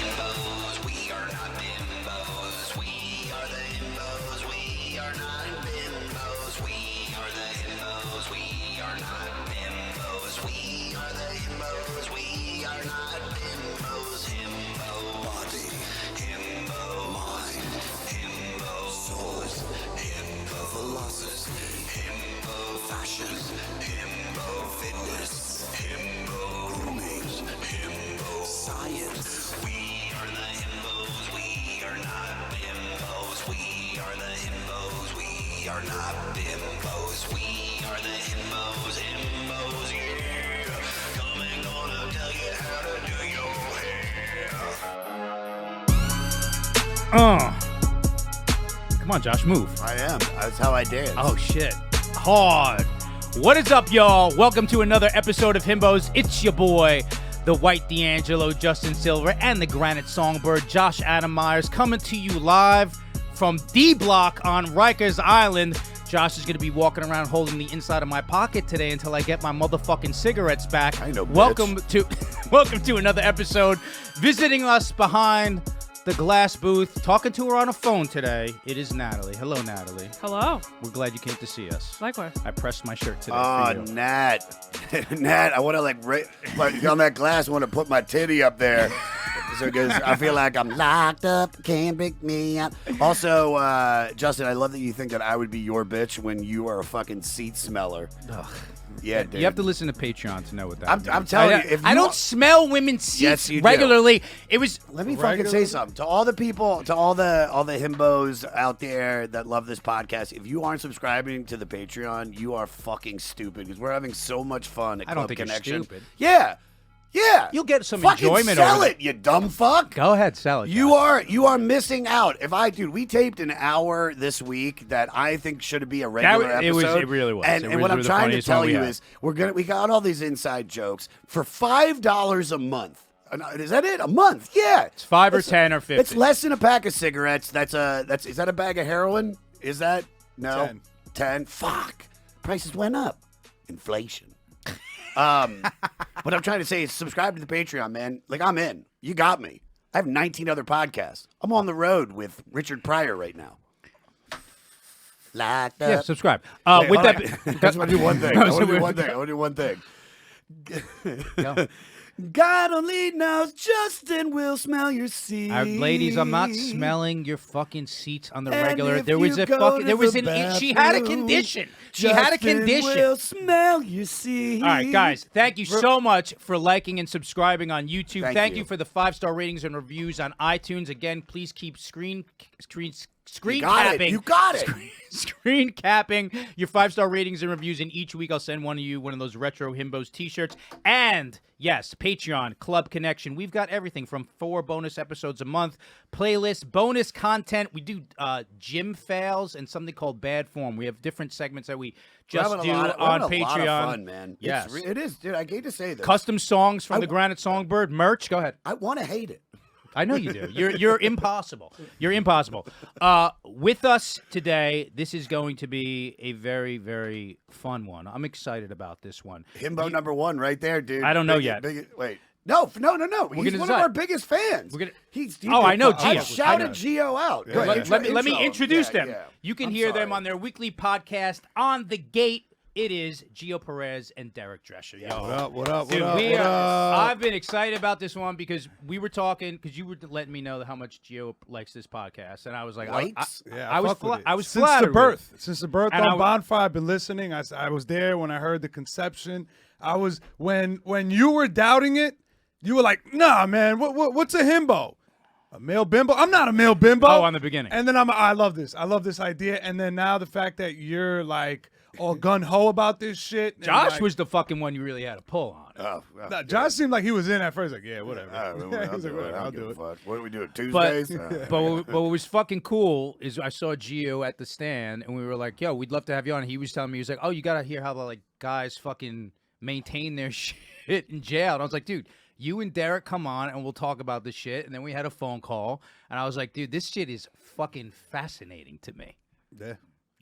himbos. We are not bimbos. We are the himbos. We are not bimbos. We are the himbos. We are not bimbos. We are the himbos. We are not bimbos. Himbo body, himbo mind, himbo soul, himbo philosophy, himbo fashion, himbo fitness, himbo grooming, himbo science. We are the himbos. We are not bimbos. We are the himbos. We are not bimbos. We are the himbos. Himbos, yeah. Coming gonna tell you how to do your hair. Come on, Josh, move. I am. That's how I dance. Oh, shit. Hard. What is up, y'all? Welcome to another episode of Himbos. It's your boy, the White D'Angelo, Justin Silver, and the Granite Songbird, Josh Adam Myers, coming to you live from D Block on Rikers Island. Josh is going to be walking around holding the inside of my pocket today until I get my motherfucking cigarettes back. I know, welcome to another episode. Visiting us behind the glass booth, talking to her on a phone today, it is Natalie. Hello, Natalie. Hello. We're glad you came to see us. Likewise. I pressed my shirt today Oh, for you. Nat. Nat, I want to, like on that glass, I want to put my titty up there. Because I feel like I'm locked up, can't pick me up. Also, Justin, I love that you think that I would be your bitch when you are a fucking seat smeller. Ugh. Yeah, dude. You have to listen to Patreon to know what that means. I'm telling you, if I don't smell women's seats Yes, you do. regularly. It was. Let me fucking say something to all the people, to all the himbos out there that love this podcast. If you aren't subscribing to the Patreon, you are fucking stupid because we're having so much fun at I don't Club think Connection. you're stupid. Yeah. You'll get some fucking enjoyment sell over it, you dumb fuck. Go ahead, sell it. You are missing out. We taped an hour this week that I think should be a regular episode. It really was. And what I'm trying to tell you is we got all these inside jokes for $5 a month. Is that it? A month? Yeah. It's 5 or 10 or 50. It's less than a pack of cigarettes. Is that a bag of heroin? Is that no? 10. Fuck. Prices went up. Inflation. What I'm trying to say is subscribe to the Patreon, man. Like, I'm in. You got me. I have 19 other podcasts. I'm on the road with Richard Pryor right now. Locked up. Yeah, subscribe. Wait, with that, I just want to do one thing. I want to do one thing. Go. God only knows Justin will smell your seat. Ladies, I'm not smelling your fucking seats on the And regular. if There was you a go fucking. to There was the an. She had a bathroom, condition. She had a condition. Justin will smell your seat. All right, guys, thank you so much for liking and subscribing on YouTube. Thank you you for the 5-star ratings and reviews on iTunes. Again, please keep screen You got capping. it. You got it. Screen capping your 5-star ratings and reviews, and each week I'll send one of you one of those retro Himbos t-shirts. And yes, Patreon, Club Connection. We've got everything from 4 bonus episodes a month, playlists, bonus content. We do gym fails and something called Bad Form. We have different segments that we just do on Patreon. A lot of fun, man. Yes, it is, dude. I hate to say this. Custom songs from the Granite Songbird merch. Go ahead. I want to hate it. I know you do. You're impossible. You're impossible. With us today, this is going to be a very, very fun one. I'm excited about this one. Himbo number 1 right there, dude. I don't know yet. Wait. No. He's one of our biggest fans. I know Geo. I've shouted Geo out. Yeah, let me introduce them. Yeah. You can hear them on their weekly podcast, On the Gate. It is Geo Perez and Dereck Drescher. Yo. What up? Dude, What up? I've been excited about this one because we were talking, because you were letting me know how much Geo likes this podcast, and I was like, I was flattered. Since the birth on Bonfire, I've been listening. I was there when I heard the conception. I was when you were doubting it, you were like, nah, man, what's a himbo? A male bimbo? I'm not a male bimbo. Oh, on the beginning. And then I love this. I love this idea. And then now the fact that you're like all gun-ho about this shit. Josh was the fucking one you really had to pull on. Josh seemed like he was in at first. Like, yeah, whatever. I'll do it. What do we do? Tuesdays? But what was fucking cool is I saw Geo at the stand, and we were like, yo, we'd love to have you on. And he was telling me, he was like, oh, you got to hear how the like guys fucking maintain their shit in jail. And I was like, dude, you and Dereck come on, and we'll talk about this shit. And then we had a phone call, and I was like, dude, this shit is fucking fascinating to me. Yeah.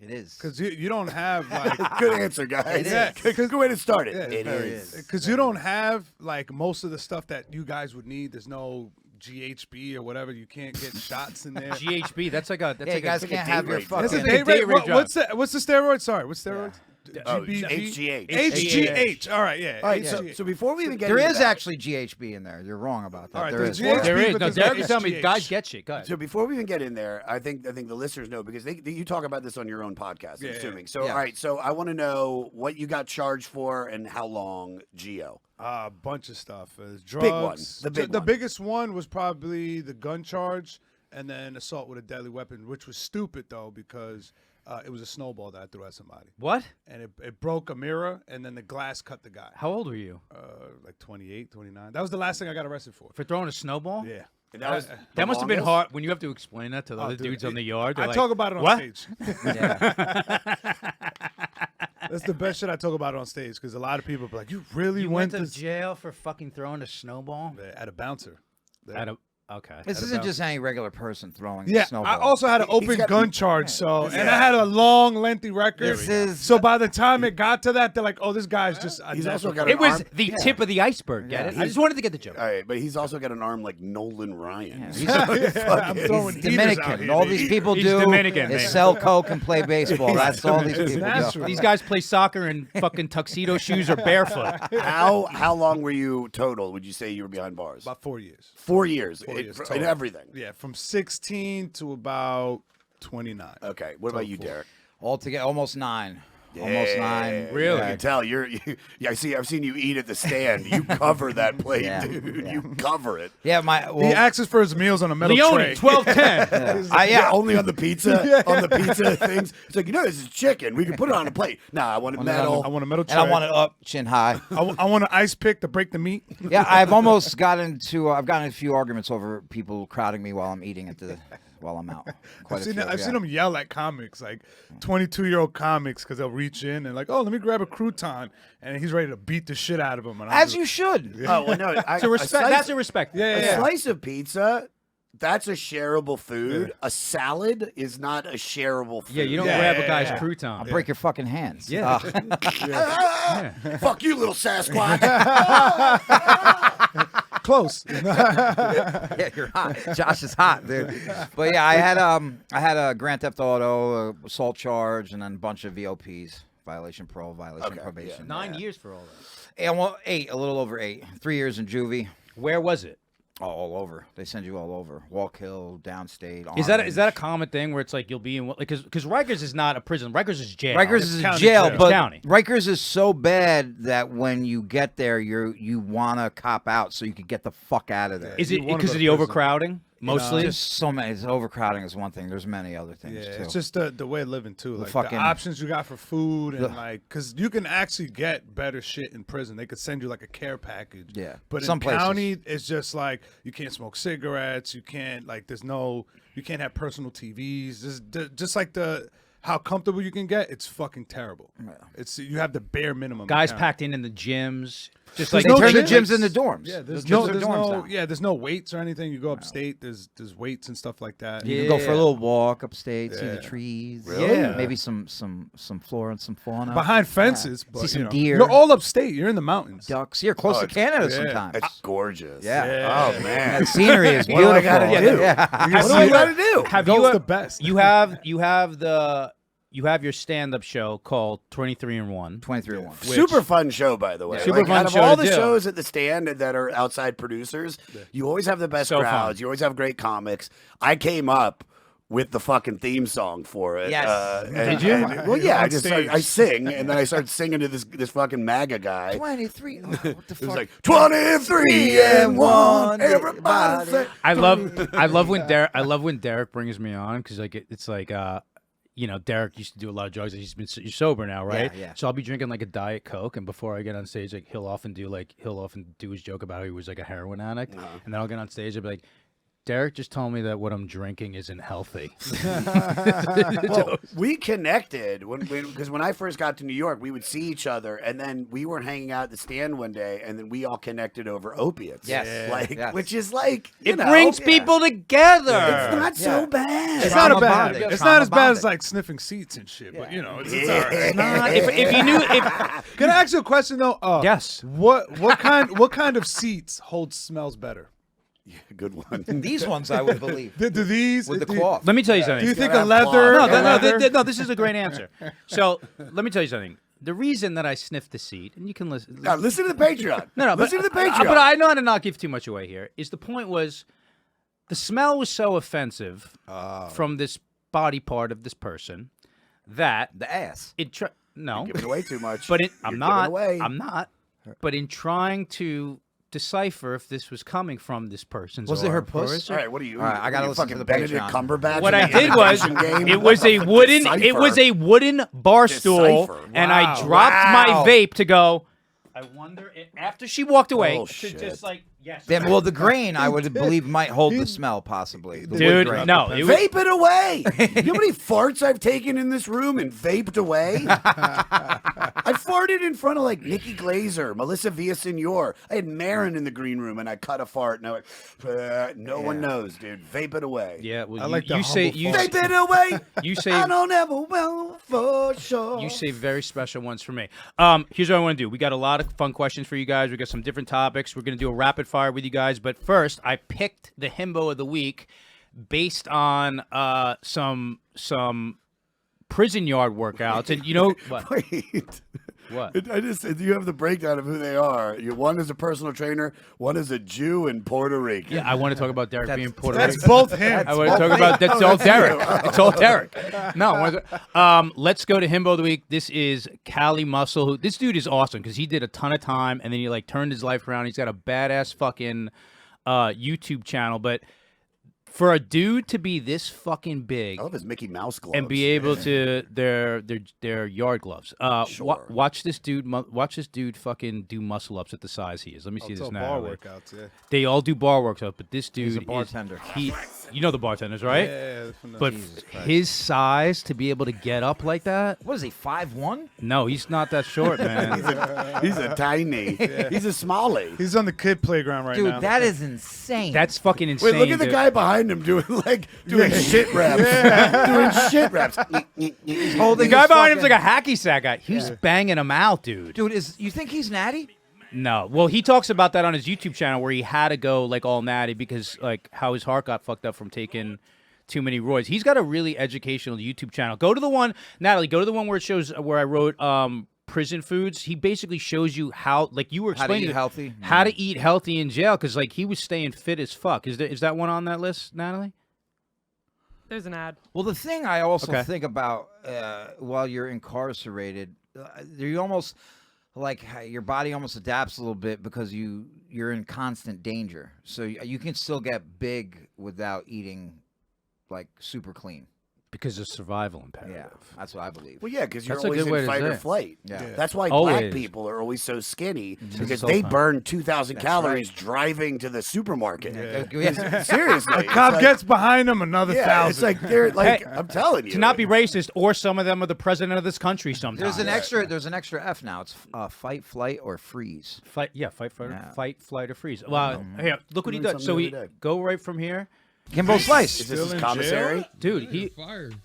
It is. Because you don't have, like... Good answer, guys. Good way to start it. Yeah, it is. Because you don't have, like, most of the stuff that you guys would need. There's no GHB or whatever. You can't get shots in there. GHB. That's like a. That's You guys like a can't date have your rape. That's fucking. a date date rate. rape drug. What's the steroid? Sorry, what's steroids? Oh, GBG? HGH. HGH. All right, yeah. All right, HGH. so before we even get There into is that, actually GHB in there. You're wrong about that. All right, there there's is. GHB. There is. but No, there's Derek no is telling me, HGH. guys, get shit. Go ahead. So before we even get in there, I think the listeners know because you talk about this on your own podcast. I'm Yeah. assuming. So Yeah. all right, so I want to know what you got charged for and how long, Geo. A bunch of stuff. Drugs. Big one. The biggest one was probably the gun charge and then assault with a deadly weapon, which was stupid, though, because it was a snowball that I threw at somebody. What? And it broke a mirror, and then the glass cut the guy. How old were you? Like 28, 29. That was the last thing I got arrested for. For throwing a snowball? Yeah. And that was That must have been longest? hard when you have to explain that to the other dude, dudes on the yard. They're I like, talk about it on what? stage. Yeah. That's the best shit I talk about on stage because a lot of people be like, "You really You went went to jail for fucking throwing a snowball? at a bouncer?" Okay. This isn't just any regular person throwing Yeah, a snowball. I also had an open got- gun charge, and I had a long, lengthy record. This is- So by the time it got to that, they're like, "Oh, this guy's just." He's also got It an was arm. the tip of the iceberg. Get it? I just wanted to get the joke. All right, but he's also got an arm like Nolan Ryan. Yeah. He's I'm throwing He's heaters out Dominican. here, All baby. these people He's do Dominican, is man. sell coke and play baseball. That's all these It's people natural. do. These guys play soccer in fucking tuxedo shoes or barefoot. How long were you total? Would you say you were behind bars? About 4 years. 4 years. 4 years in total. everything. Yeah, from 16 to about 29. Okay. What about you, Total. Derek? Altogether, almost 9. Almost 9. Really? I can tell yeah, I've seen you eat at the stand. You cover that plate, Yeah, dude. yeah. You cover it. Yeah, He asks for his meals on a metal Leone, tray. 1210. Yeah, only on the pizza, on the pizza things. It's like, this is chicken. We can put it on a plate. Nah, I want it metal. I want a metal tray. and I want it up, chin high. I want an ice pick to break the meat. Yeah, I've almost gotten into. I've gotten a few arguments over people crowding me while I'm eating while I'm out. Quite I've seen them yell at comics, like 22-year-old comics, because they'll reach in and like, "Oh, let me grab a crouton," and he's ready to beat the shit out of him. And As you should. Oh, well, no. That's a respect. A slice of pizza, that's a shareable food. A salad is not a shareable food. Yeah, you don't Yeah, grab yeah, a guy's yeah. crouton. I'll break your fucking hands. Yeah. Fuck you, little Sasquatch. close. Yeah, you're hot. Josh is hot, dude. But yeah, I had a Grand Theft Auto assault charge and then a bunch of VOPs, violation parole, violation probation. 9 years for all that. And well, 8, a little over 8. 3 years in juvie. Where was it? All over. They send you all over. Walk Hill, downstate. Is that Orange. a common thing where it's like you'll be in because Rikers is not a prison. Rikers is jail. Rikers is county jail, jail. but County. Rikers is so bad that when you get there, you want to cop out so you could get the fuck out of there. Is You it wanna because go of to the prison. overcrowding mostly? Just so many. It's overcrowding is one thing. There's many other things Yeah, too. it's just the way of living too. Like fucking- the options you got for food and The- like, because you can actually get better shit in prison. They could send you like a care package. Yeah, but some in places. county, it's just like you can't smoke cigarettes. You can't you can't have personal TVs. Just like how comfortable you can get. It's fucking terrible. It's you have the bare minimum. in Guys county. packed in the gyms. Just There's like they no turn the gyms. gyms into dorms. Yeah, there's The no, gyms are there's dorms no, now. yeah, there's no weights or anything. You go upstate, there's weights and stuff like that. You can go for a Yeah. little walk upstate, see the Yeah. trees. Really? Yeah. Maybe some flora and some fauna. Behind fences, but See some you know, deer. You're all upstate. You're in the mountains. ducks. You're close to Canada sometimes. It's gorgeous. Yeah. Oh, man. That scenery is What do beautiful. I gotta do? Yeah. What do I got to do? have Go's you the best. you have your stand-up show called 23 and 1. 23-1. Super fun show, by the way. Super fun out of show all to the do. shows at the stand that are outside producers, you always have the best So crowds. fun. You always have great comics. I came up with the fucking theme song for it. Yes. Did you? Well, yeah. On stage. I sing, and then I start singing to this fucking MAGA guy. 23. Oh, what the It was fuck? like 23 and 1. Everybody say. I love when Derek brings me on because like it's like Derek used to do a lot of drugs. You're sober now, right? Yeah. So I'll be drinking like a Diet Coke, and before I get on stage, like he'll often do his joke about how he was like a heroin addict, and then I'll get on stage and be like, Derek just told me that what I'm drinking isn't healthy. Well, we connected because when I first got to New York, we would see each other, and then we were hanging out at the stand one day, and then we all connected over opiates. Yes. Yes. Which is like It brings people together. It's not so bad. It's not a Trauma bad. bonding. It's Trauma not as bad as bonding. like sniffing seats and shit. But you know, it's all right. Not- if you knew, Can I ask you a question though? Yes. What kind of seats hold smells better? Yeah, good one. These ones I would believe. Do these With the do- cloth. Let me tell you something. Do you think gotta a have leather? cloth. No, a no, leather- no, this is a great answer. So let me tell you something. The reason that I sniffed the seat, and you can listen. Now, listen to the Patreon. No, listen but, to the Patreon. but I know how to not give too much away here. Is the point was, the smell was so offensive from this body part of this person that The ass. no, Giving away too much. but You're I'm giving not. away. I'm not. But in trying to decipher if this was coming from this person's, Was it her orifice puss? All right, what are you? All right, I gotta you listen to fucking the Benedict Patreon. Cumberbatch. What in I the did was, imitation game? it was a wooden, it was Decipher. a wooden bar stool, Decipher. and I Wow. dropped my Wow. vape to go. I wonder if, after she walked away, Oh, to shit. just like yes, Then, well, the grain I would believe might hold the smell possibly. The wood dude, grain. no, it was, Vape it away. You know how many farts I've taken in this room and vaped away? I farted in front of like Nikki Glazer, Melissa Villasenor. I had Marin in the green room and I cut a fart and I went, no one knows, dude. Vape it away. yeah. Well, I like the you say humble you, Vape it away. you say I don't ever will for sure. you say very special ones for me. Here's what I want to do. We got a lot of fun questions for you guys. We got some different topics. We're gonna do a rapid fire with you guys. But first, I picked the himbo of the week based on some prison yard workouts, and you know what? Wait. What? You have the breakdown of who they are. One is a personal trainer, one is a Jew in Puerto Rico. Yeah, I want to talk about Derek being Puerto That's Rican. both him. I want to talk about that's all Derek. It's all Derek. No, I wanna let's go to Himbo of the week. This is Cali Muscle. Who this dude is awesome because he did a ton of time and then he like turned his life around. He's got a badass fucking YouTube channel, but for a dude to be this fucking big I love his Mickey Mouse gloves. and be able to their yard gloves. Sure. Watch this dude. Watch this dude fucking do muscle ups at the size he is. Let me see It's this all now. bar workouts, yeah. They all do bar workouts, but this dude He's a is- bartender. you know the bartenders, right? Yeah, from the- But Jesus Christ. his size to be able to get up like that, What is he, 5'1"? no, he's not that short, man. He's a tiny. He's a smallie. he's on the kid playground right Dude, now. that is insane. That's fucking insane. Wait, look at the dude. guy behind him doing shit reps. Doing shit reps. The holding guy his behind him's like fucking- a hacky sack guy. He's banging him out, dude. Dude, you think he's natty? No, well, he talks about that on his YouTube channel where he had to go like all natty because like how his heart got fucked up from taking too many roids. He's got a really educational YouTube channel. Go to the one, Natalie. Go to the one where it shows where I wrote prison foods. He basically shows you how, like you were How to explaining, eat healthy? how to eat healthy in jail because like he was staying fit as fuck. Is that one on that list, Natalie? There's an ad. Well, the thing I also Okay. think about while you're incarcerated, you almost like your body almost adapts a little bit because you're in constant danger. So you can still get big without eating like super clean. Because of survival imperative. Yeah, that's what I believe. Well, yeah, because you're That's a always good way in to fight say or it. flight. Yeah. That's why Always. black people are always so skinny because it's so they fun. burn 2,000 That's calories driving to the supermarket. Yeah. Seriously. A it's cop like- gets behind him another Yeah, 1,000. it's like they're like Hey, I'm telling you. To not be racist, or some of them are the president of this country sometimes. There's an extra F now. It's fight, flight, or freeze. Fight, Yeah. fight, flight, or freeze. Well, here, look what he Learn does. something So every we day. go right from here, Kimbo Slice. Is this Still his in commissary? dude. He Fired.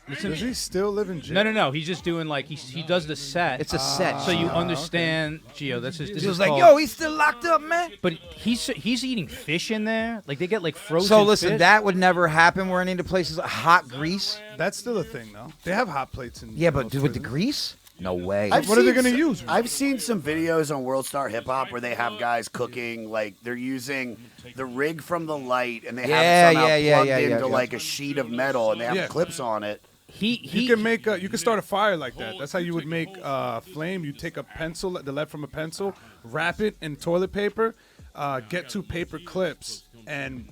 listen. Does he still live in jail? No. He's just doing like he does the set. It's a set. so you understand, Geo. This He is was called, like, "Yo, he's still locked up, man." but he's eating fish in there. Like they get like frozen. So listen, fish. that would never happen. We're into places like hot grease. That's still a thing, though. They have hot plates in Yeah, but most dude, with the prisons. grease? No way. What are they gonna seen use? I've seen some videos on World Star Hip Hop where they have guys cooking, like they're using the rig from the light and they Yeah, have it somehow yeah, plugged yeah, into yeah. like a sheet of metal and they have Yeah. clips on it. he You can make you can start a fire like that. That's how you would make flame. You take a pencil, the lead from a pencil, wrap it in toilet paper, get 2 paper clips, and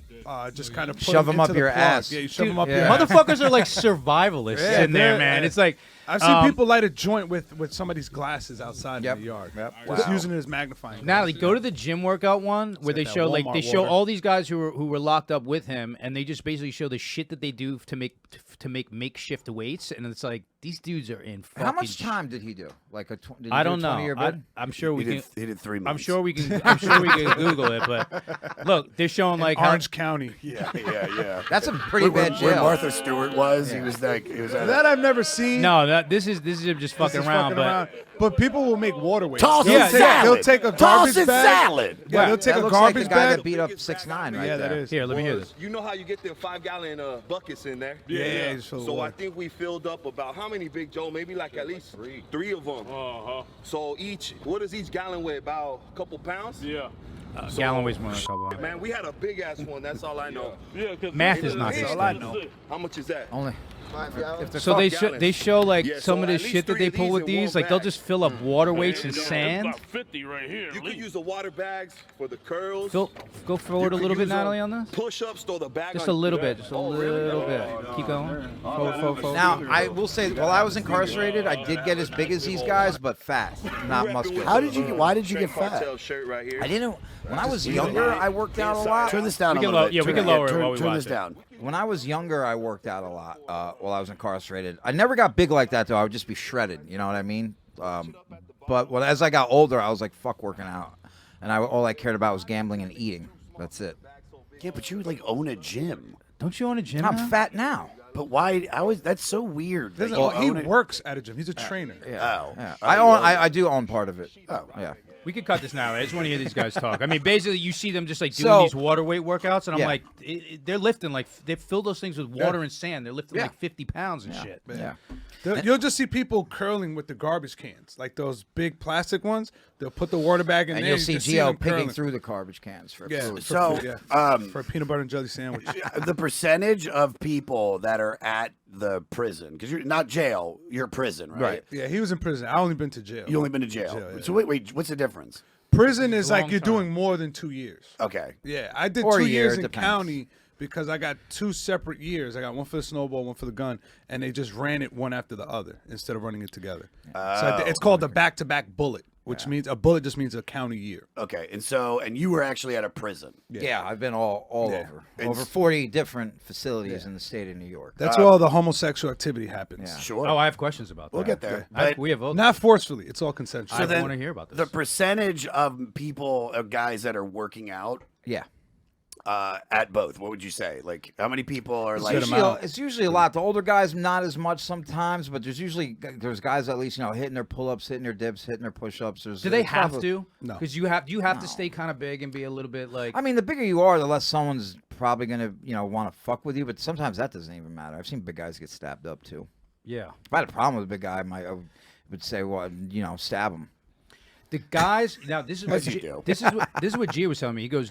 just kind of put Shove 'em into up the your plug. ass. Yeah, you shove Dude, them up yeah. your ass. motherfuckers are like survivalists Yeah, in there, they're- man. It's like I've seen people light a joint with somebody's glasses outside Yep. in the yard. Yep. Just Wow. using it as magnifying. Natalie, go to the gym workout one where got they that show like Walmart they show water. all these guys who were locked up with him, and they just basically show the shit that they do to make makeshift weights, and it's like these dudes are in. Fucking How much time did he do? Like a did he I do don't a know. 20-year bid? I'm sure we can. He did 3 months. I'm sure we can. I'm sure we can Google it. But look, they're showing showing like how Orange County. Yeah. That's a pretty Where bad jail. Martha Stewart was, he was at That I've never seen. no, this is him just fucking Just around, fucking around. But people will make waterways. Toss They'll and take- salad. They'll take a Toss garbage and bag. salad. Yeah, they'll take that a looks garbage like the guy bag. that beat up 6ix9ine right Yeah, there. that is. Here, let me hear this. You know how you get them 5-gallon buckets in there? Yeah, just fill the So I water. think we filled up about how many, Big Joe? Maybe like at least three of them. So what does each gallon weigh? About a couple pounds? Yeah. Gallon weighs more than a couple. Man, we had a big ass one. That's all I know. Yeah, cause Math is not That's his all I thing. know. How much is that? Only. So they show like Yeah, some so of the at least shit that three they of pull these with in these. one Like they'll bag. just fill up water weights and it's sand. about 50 right here. You at could least. use the water bags for the curls. Go forward a You little could bit, use Natalie, on this. Push-ups, throw the bag Just on. a little bit, just a Oh, really? little bit. Keep going. Forward. Now, I will say, while I was incarcerated, I did get as big as these guys, but fat, not muscular. Why did you get fat? Cartel shirt right here. I didn't. When I was younger, I worked out a lot. Turn this down We a can little low- bit. yeah, we Turn can it- lower it while we turn watch this it. down. When I was younger, I worked out a lot while I was incarcerated. I never got big like that, though. I would just be shredded. You know what I mean? But as I got older, I was like, fuck working out. And all I cared about was gambling and eating. That's it. Yeah, but you like own a gym. Don't you own a gym? I'm now? fat now. But why? That's so weird. that Doesn't- you he own it. works at a gym. He's a trainer. Oh. Yeah. Oh, I do own part of it. Oh. Yeah. We could cut this now. I just want to hear these guys talk. I mean, basically, you see them just like doing So- these water weight workouts, and I'm Yeah. like, they're lifting like they fill those things with water Yeah. and sand. They're lifting Yeah. like 50 pounds and shit. Yeah. You'll just see people curling with the garbage cans, like those big plastic ones. They'll put the water bag in And there. you'll you see just Geo them picking curling. through the garbage cans for Yeah, food. So, for a peanut butter and jelly sandwich. the percentage of people that are at the prison, because you're not jail, you're prison, right? Yeah, he was in prison. I only been to jail. You only been to jail. Jail, yeah. So wait, what's the difference? Prison is like Long you're time. doing more than 2 years. Okay. Yeah, I did Or a 2 year, years it in depends. county because I got 2 separate years. I got one for the snowball, one for the gun, and they just ran it one after the other instead of running it together. It's called the back-to-back bullet, which means a bullet just means a county year. Okay. And you were actually at a prison. Yeah, I've been all Yeah. over 40 different facilities in the state of New York. That's where all the homosexual activity happens. Yeah. Sure. Oh, I have questions about that. We'll get there. We have both. Not forcefully. It's all consensual. I then want to hear about this. The percentage of people, guys that are working out Yeah. at both, what would you say? Like, how many people are like? It's usually a lot. The older guys, not as much sometimes, but there's guys at least hitting their pull-ups, hitting their dips, hitting their push-ups. Do they have to? No. Because you have to stay kind of big and be a little bit like. I mean, the bigger you are, the less someone's probably gonna want to fuck with you. But sometimes that doesn't even matter. I've seen big guys get stabbed up too. yeah. If I had a problem with a big guy, I would say, well, stab him. The guys now this is what As you do. this is what Gio was telling me. He goes,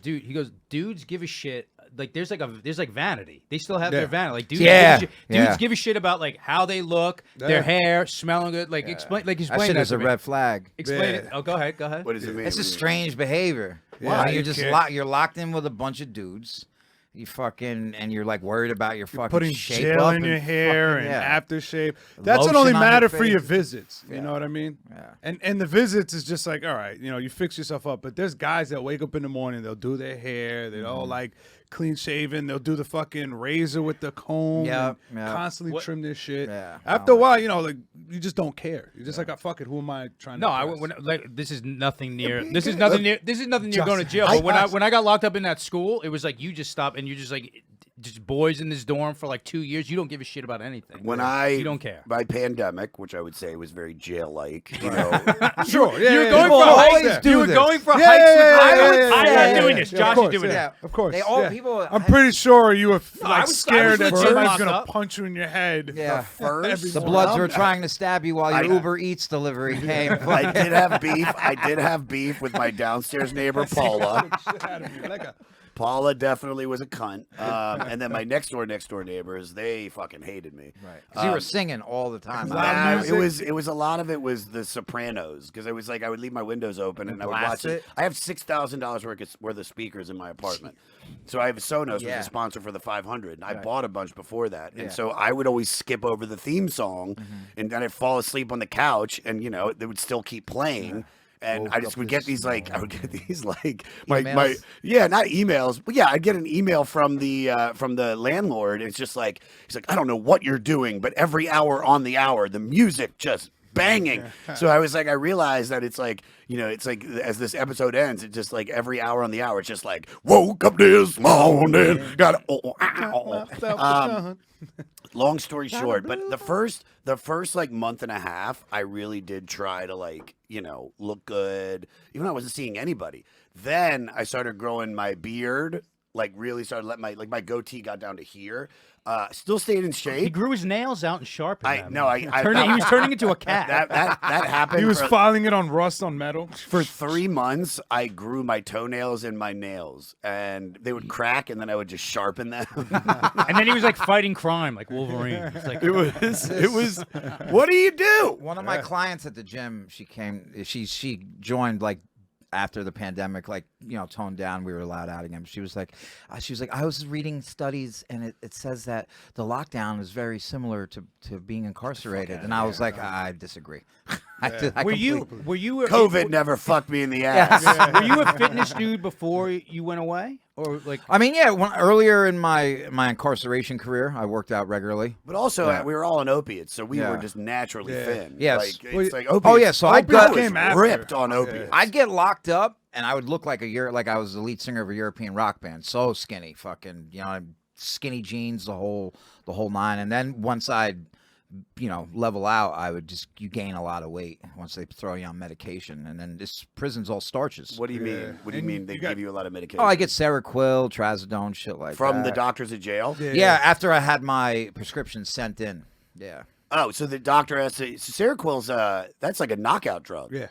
dudes give a shit. Like there's like vanity. They still have their Yeah. vanity. Like dudes, Yeah. give a shit, dudes Yeah. give a shit about like how they look, Yeah. their hair, smelling good. Like explain That that shit is to a me. red flag. Explain Yeah. it. Oh, go ahead. What does it mean? It's a strange behavior. Yeah, You're you just can't- you're locked in with a bunch of dudes. And you're like worried about your fucking Putting shape gel up in your and hair fucking- and yeah. aftershave. That's what Lotion only on matter your for your face. visits. You Yeah. know what I mean? Yeah. And the visits is just like, all right, you fix yourself up. But there's guys that wake up in the morning, they'll do their hair, they're all like clean shaven, they'll do the fucking razor with the comb, Yeah, and yeah. constantly trim their shit. Yeah. After a while, like you just don't care. You're just like, oh, fuck it, who am I trying No, to I impress? when, like this is nothing near. This is nothing near. This is nothing near going to jail. I- But when I got locked up in that school, it was like you just stop and you just like just boys in this dorm for like 2 years. You don't give a shit about anything. You don't care. By pandemic, which I would say was very jail-like. Sure, yeah, You were yeah, going yeah. for always hikes. do You were this. going for Yeah, hikes. yeah, with- yeah, I'm yeah, not yeah, doing yeah, this. yeah, Josh of course, is doing yeah, it. Of course. They all yeah. people. I'm pretty sure you were I like was scared that legit somebody's locked gonna up. punch you in your head. Yeah. First, The Bloods were trying to stab you while your I- Uber Eats delivery came. I did have beef. I did have beef with my downstairs neighbor Paula. Shit out of me, like a- Paula definitely was a cunt. And then my next door neighbors, they fucking hated me. Right. 'Cause you were singing all the time. Nah, it was a lot of it was The Sopranos because it was like I would leave my windows open and I would watch blast it. it? I have $6,000 worth of speakers in my apartment, so I have Sonos, Yeah. was a sponsor for the 500. And I bought a bunch before that, and Yeah. so I would always skip over the theme song, and then I'd fall asleep on the couch, and they would still keep playing. And Woke I just up would this get these my Emails? yeah, not emails, but yeah, I'd get an email from the landlord. It's just like he's like, I don't know what you're doing, but every hour on the hour, the music just banging. So I was like, I realized that it's like, it's like as this episode ends, it's just like every hour on the hour, it's just like, woke up this morning, got long story short, but the first like month and a half, I really did try to like, look good, even though I wasn't seeing anybody. Then I started growing my beard, like really started letting my goatee got down to here. Still stayed in shape. He grew his nails out and sharpened them. He was turning into a cat. That happened. He was filing it on rust on metal. For 3 months, I grew my toenails and my nails, and they would crack, and then I would just sharpen them. And then he was like fighting crime, like Wolverine. It's like, it was. What do you do? One of my clients at the gym, she joined like after the pandemic, like, toned down, we were allowed out again. She was like, I was reading studies, and it says that the lockdown is very similar to being incarcerated. And I was like, I disagree. were you? COVID never fucked me in the ass. Were you a fitness dude before you went away, or like? I mean, yeah. Earlier in my incarceration career, I worked out regularly. But also, we were all on opiates, so we were just naturally thin. Yes. Like, it's like opiates. Oh yeah. So I was ripped on opiates. I'd get locked up, and I would look like I was the lead singer of a European rock band. So skinny, fucking, skinny jeans, the whole nine. And then once I'd level out, I would you gain a lot of weight once they throw you on medication. And then this prison's all starches. What do you mean? What do you mean they give you a lot of medication? Oh, I get Seroquel, Trazodone, shit like that. From the doctors at jail? Yeah, after I had my prescription sent in. Yeah. Oh, so the doctor has to. Seroquel's that's like a knockout drug. Yeah.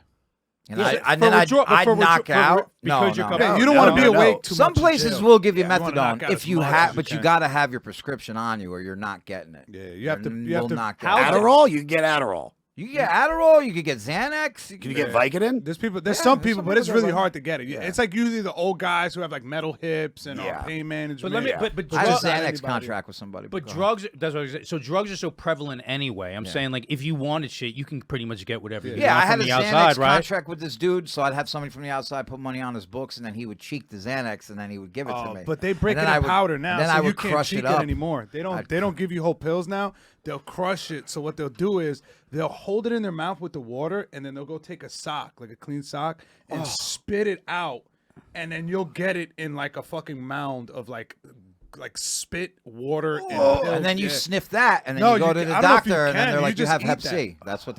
And then I'd knock out. Because you're coming. You don't want to be awake too much. Some places will give you methadone knock out if as you much have, as but you you can. got to have your prescription on you, or you're not getting it. Yeah, you have to knock out. Adderall? You can get Adderall. You can get Adderall. You could get Xanax. Can you get Vicodin? There's some people, but it's really hard to get it. It's like usually the old guys who have like metal hips and pain management. But I have a drugs- Xanax contract with somebody. But go drugs, that's what I was saying. So drugs are so prevalent anyway. I'm saying, like, if you wanted shit, you can pretty much get whatever you want I had from a the Xanax outside, right? contract with this dude, so I'd have somebody from the outside put money on his books, and then he would cheek the Xanax, and then he would give it to me. But they break it And then in powder now, then so I you would can't crush cheek it it up anymore. They don't give you whole pills now. They'll crush it. So what they'll do is they'll hold it in their mouth with the water, and then they'll go take a sock, like a clean sock, and spit it out, and then you'll get it in like a fucking mound of like spit, water, and pills. And then you sniff that, and then No, you go you to can- the I don't know if doctor, you and then can. they're You like, "You just have eat Hep that. C." That's what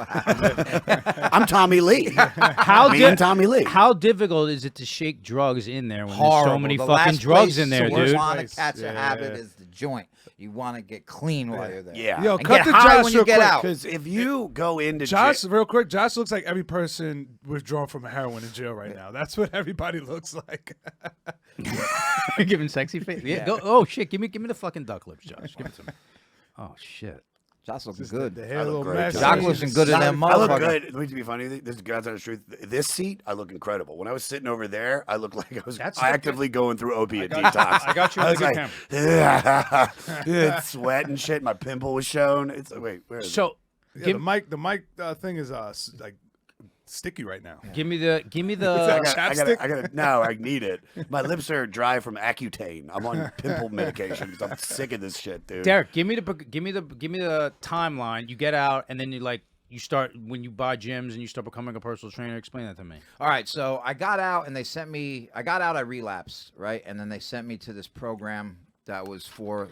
happened. I'm Tommy Lee. Me and Tommy Lee. How difficult is it to shake drugs in there when Horrible. there's so many The fucking last drugs place in there, to dude? want to catch a habit is the joint. You want to get clean while you're there. Yeah. Yo, And cut get to high Josh when you real get quick, out. Because if you go into Josh, jail, real quick, Josh looks like every person withdrawn from heroin in jail right now. That's what everybody looks like. Giving sexy face. Yeah. Go, oh shit! Give me the fucking duck lips, Josh. Give it to me. Oh shit. Josh looking good. The hair I look a little great, messy. Josh. Josh looking good in them I look motherfucker. good. Let me be funny. This is God's honest truth. This seat, I look incredible. When I was sitting over there, I looked like I was actively going through opiate detox. I got you. I was like, sweat and shit. My pimple was shown. It's wait, where is it? So, Yeah, the mic thing is like sticky right now. give me the. Chapstick? I gotta. No, I need it. My lips are dry from Accutane. I'm on pimple medication because I'm sick of this shit, dude. Derek, give me the timeline. You get out, and then you start when you buy gyms and you start becoming a personal trainer. Explain that to me. All right, so I got out, and they sent me. I got out. I relapsed, right, and then they sent me to this program that was for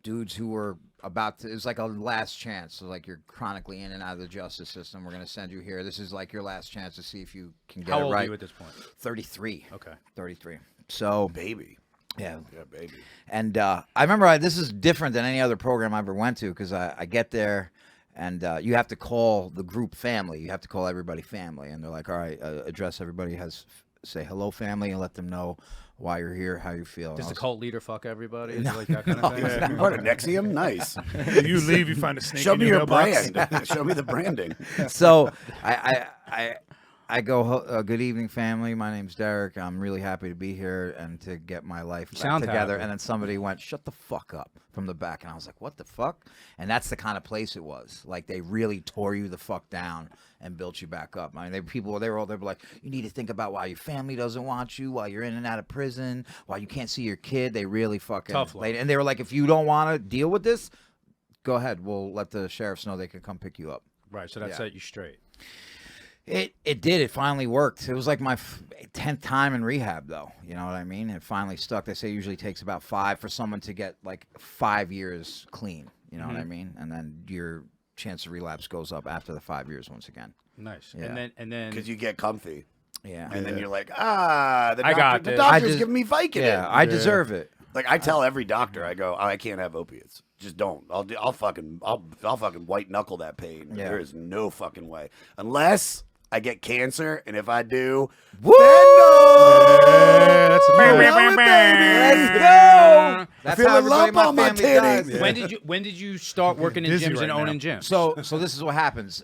dudes who were about to. It was like a last chance. So like you're chronically in and out of the justice system. We're gonna send you here. This is like your last chance to see if you can get How it old right. are you at this point? 33. Okay. 33. So Baby. yeah. Yeah, baby. And I remember this is different than any other program I ever went to because I get there and you have to call the group family. You have to call everybody family. And they're like, all right, address everybody, say hello family and let them know why you're here, how you feel. Does the cult leader fuck everybody? Is No. it like that kind of thing? What a Nexium? Nice. You leave, you find a snake Show in me your your mailbox. brand. Show me the branding. So I go, good evening, family. My name's Dereck. I'm really happy to be here and to get my life back sound together. happy. And then somebody went, shut the fuck up from the back. And I was like, what the fuck? And that's the kind of place it was. Like, they really tore you the fuck down and built you back up. I mean, they were like, you need to think about why your family doesn't want you, why you're in and out of prison, why you can't see your kid. They really fucking Tough love. and they were like, if you don't want to deal with this, go ahead. We'll let the sheriffs know they can come pick you up. Right. So that Yeah. set you straight. It did. It finally worked. It was like my 10th time in rehab, though. You know what I mean? It finally stuck. They say it usually takes about 5 for someone to get like 5 years clean. You know what I mean? And then your chance of relapse goes up after the 5 years once again. Nice. Yeah. And then Because you get comfy. Yeah. And then you're like, the I doctor, got the this. doctor's just- giving me Vicodin. Yeah, I deserve it. Like I tell every doctor, I go, I can't have opiates. Just don't. I'll fucking white knuckle that pain. Yeah. There is no fucking way unless I get cancer, and if I do, Woo! That's a Let's go. That's Feel how a everybody in lump my on my family titties. does. Yeah. when did you start working in Dizzy gyms right and owning now. gyms? So this is what happens.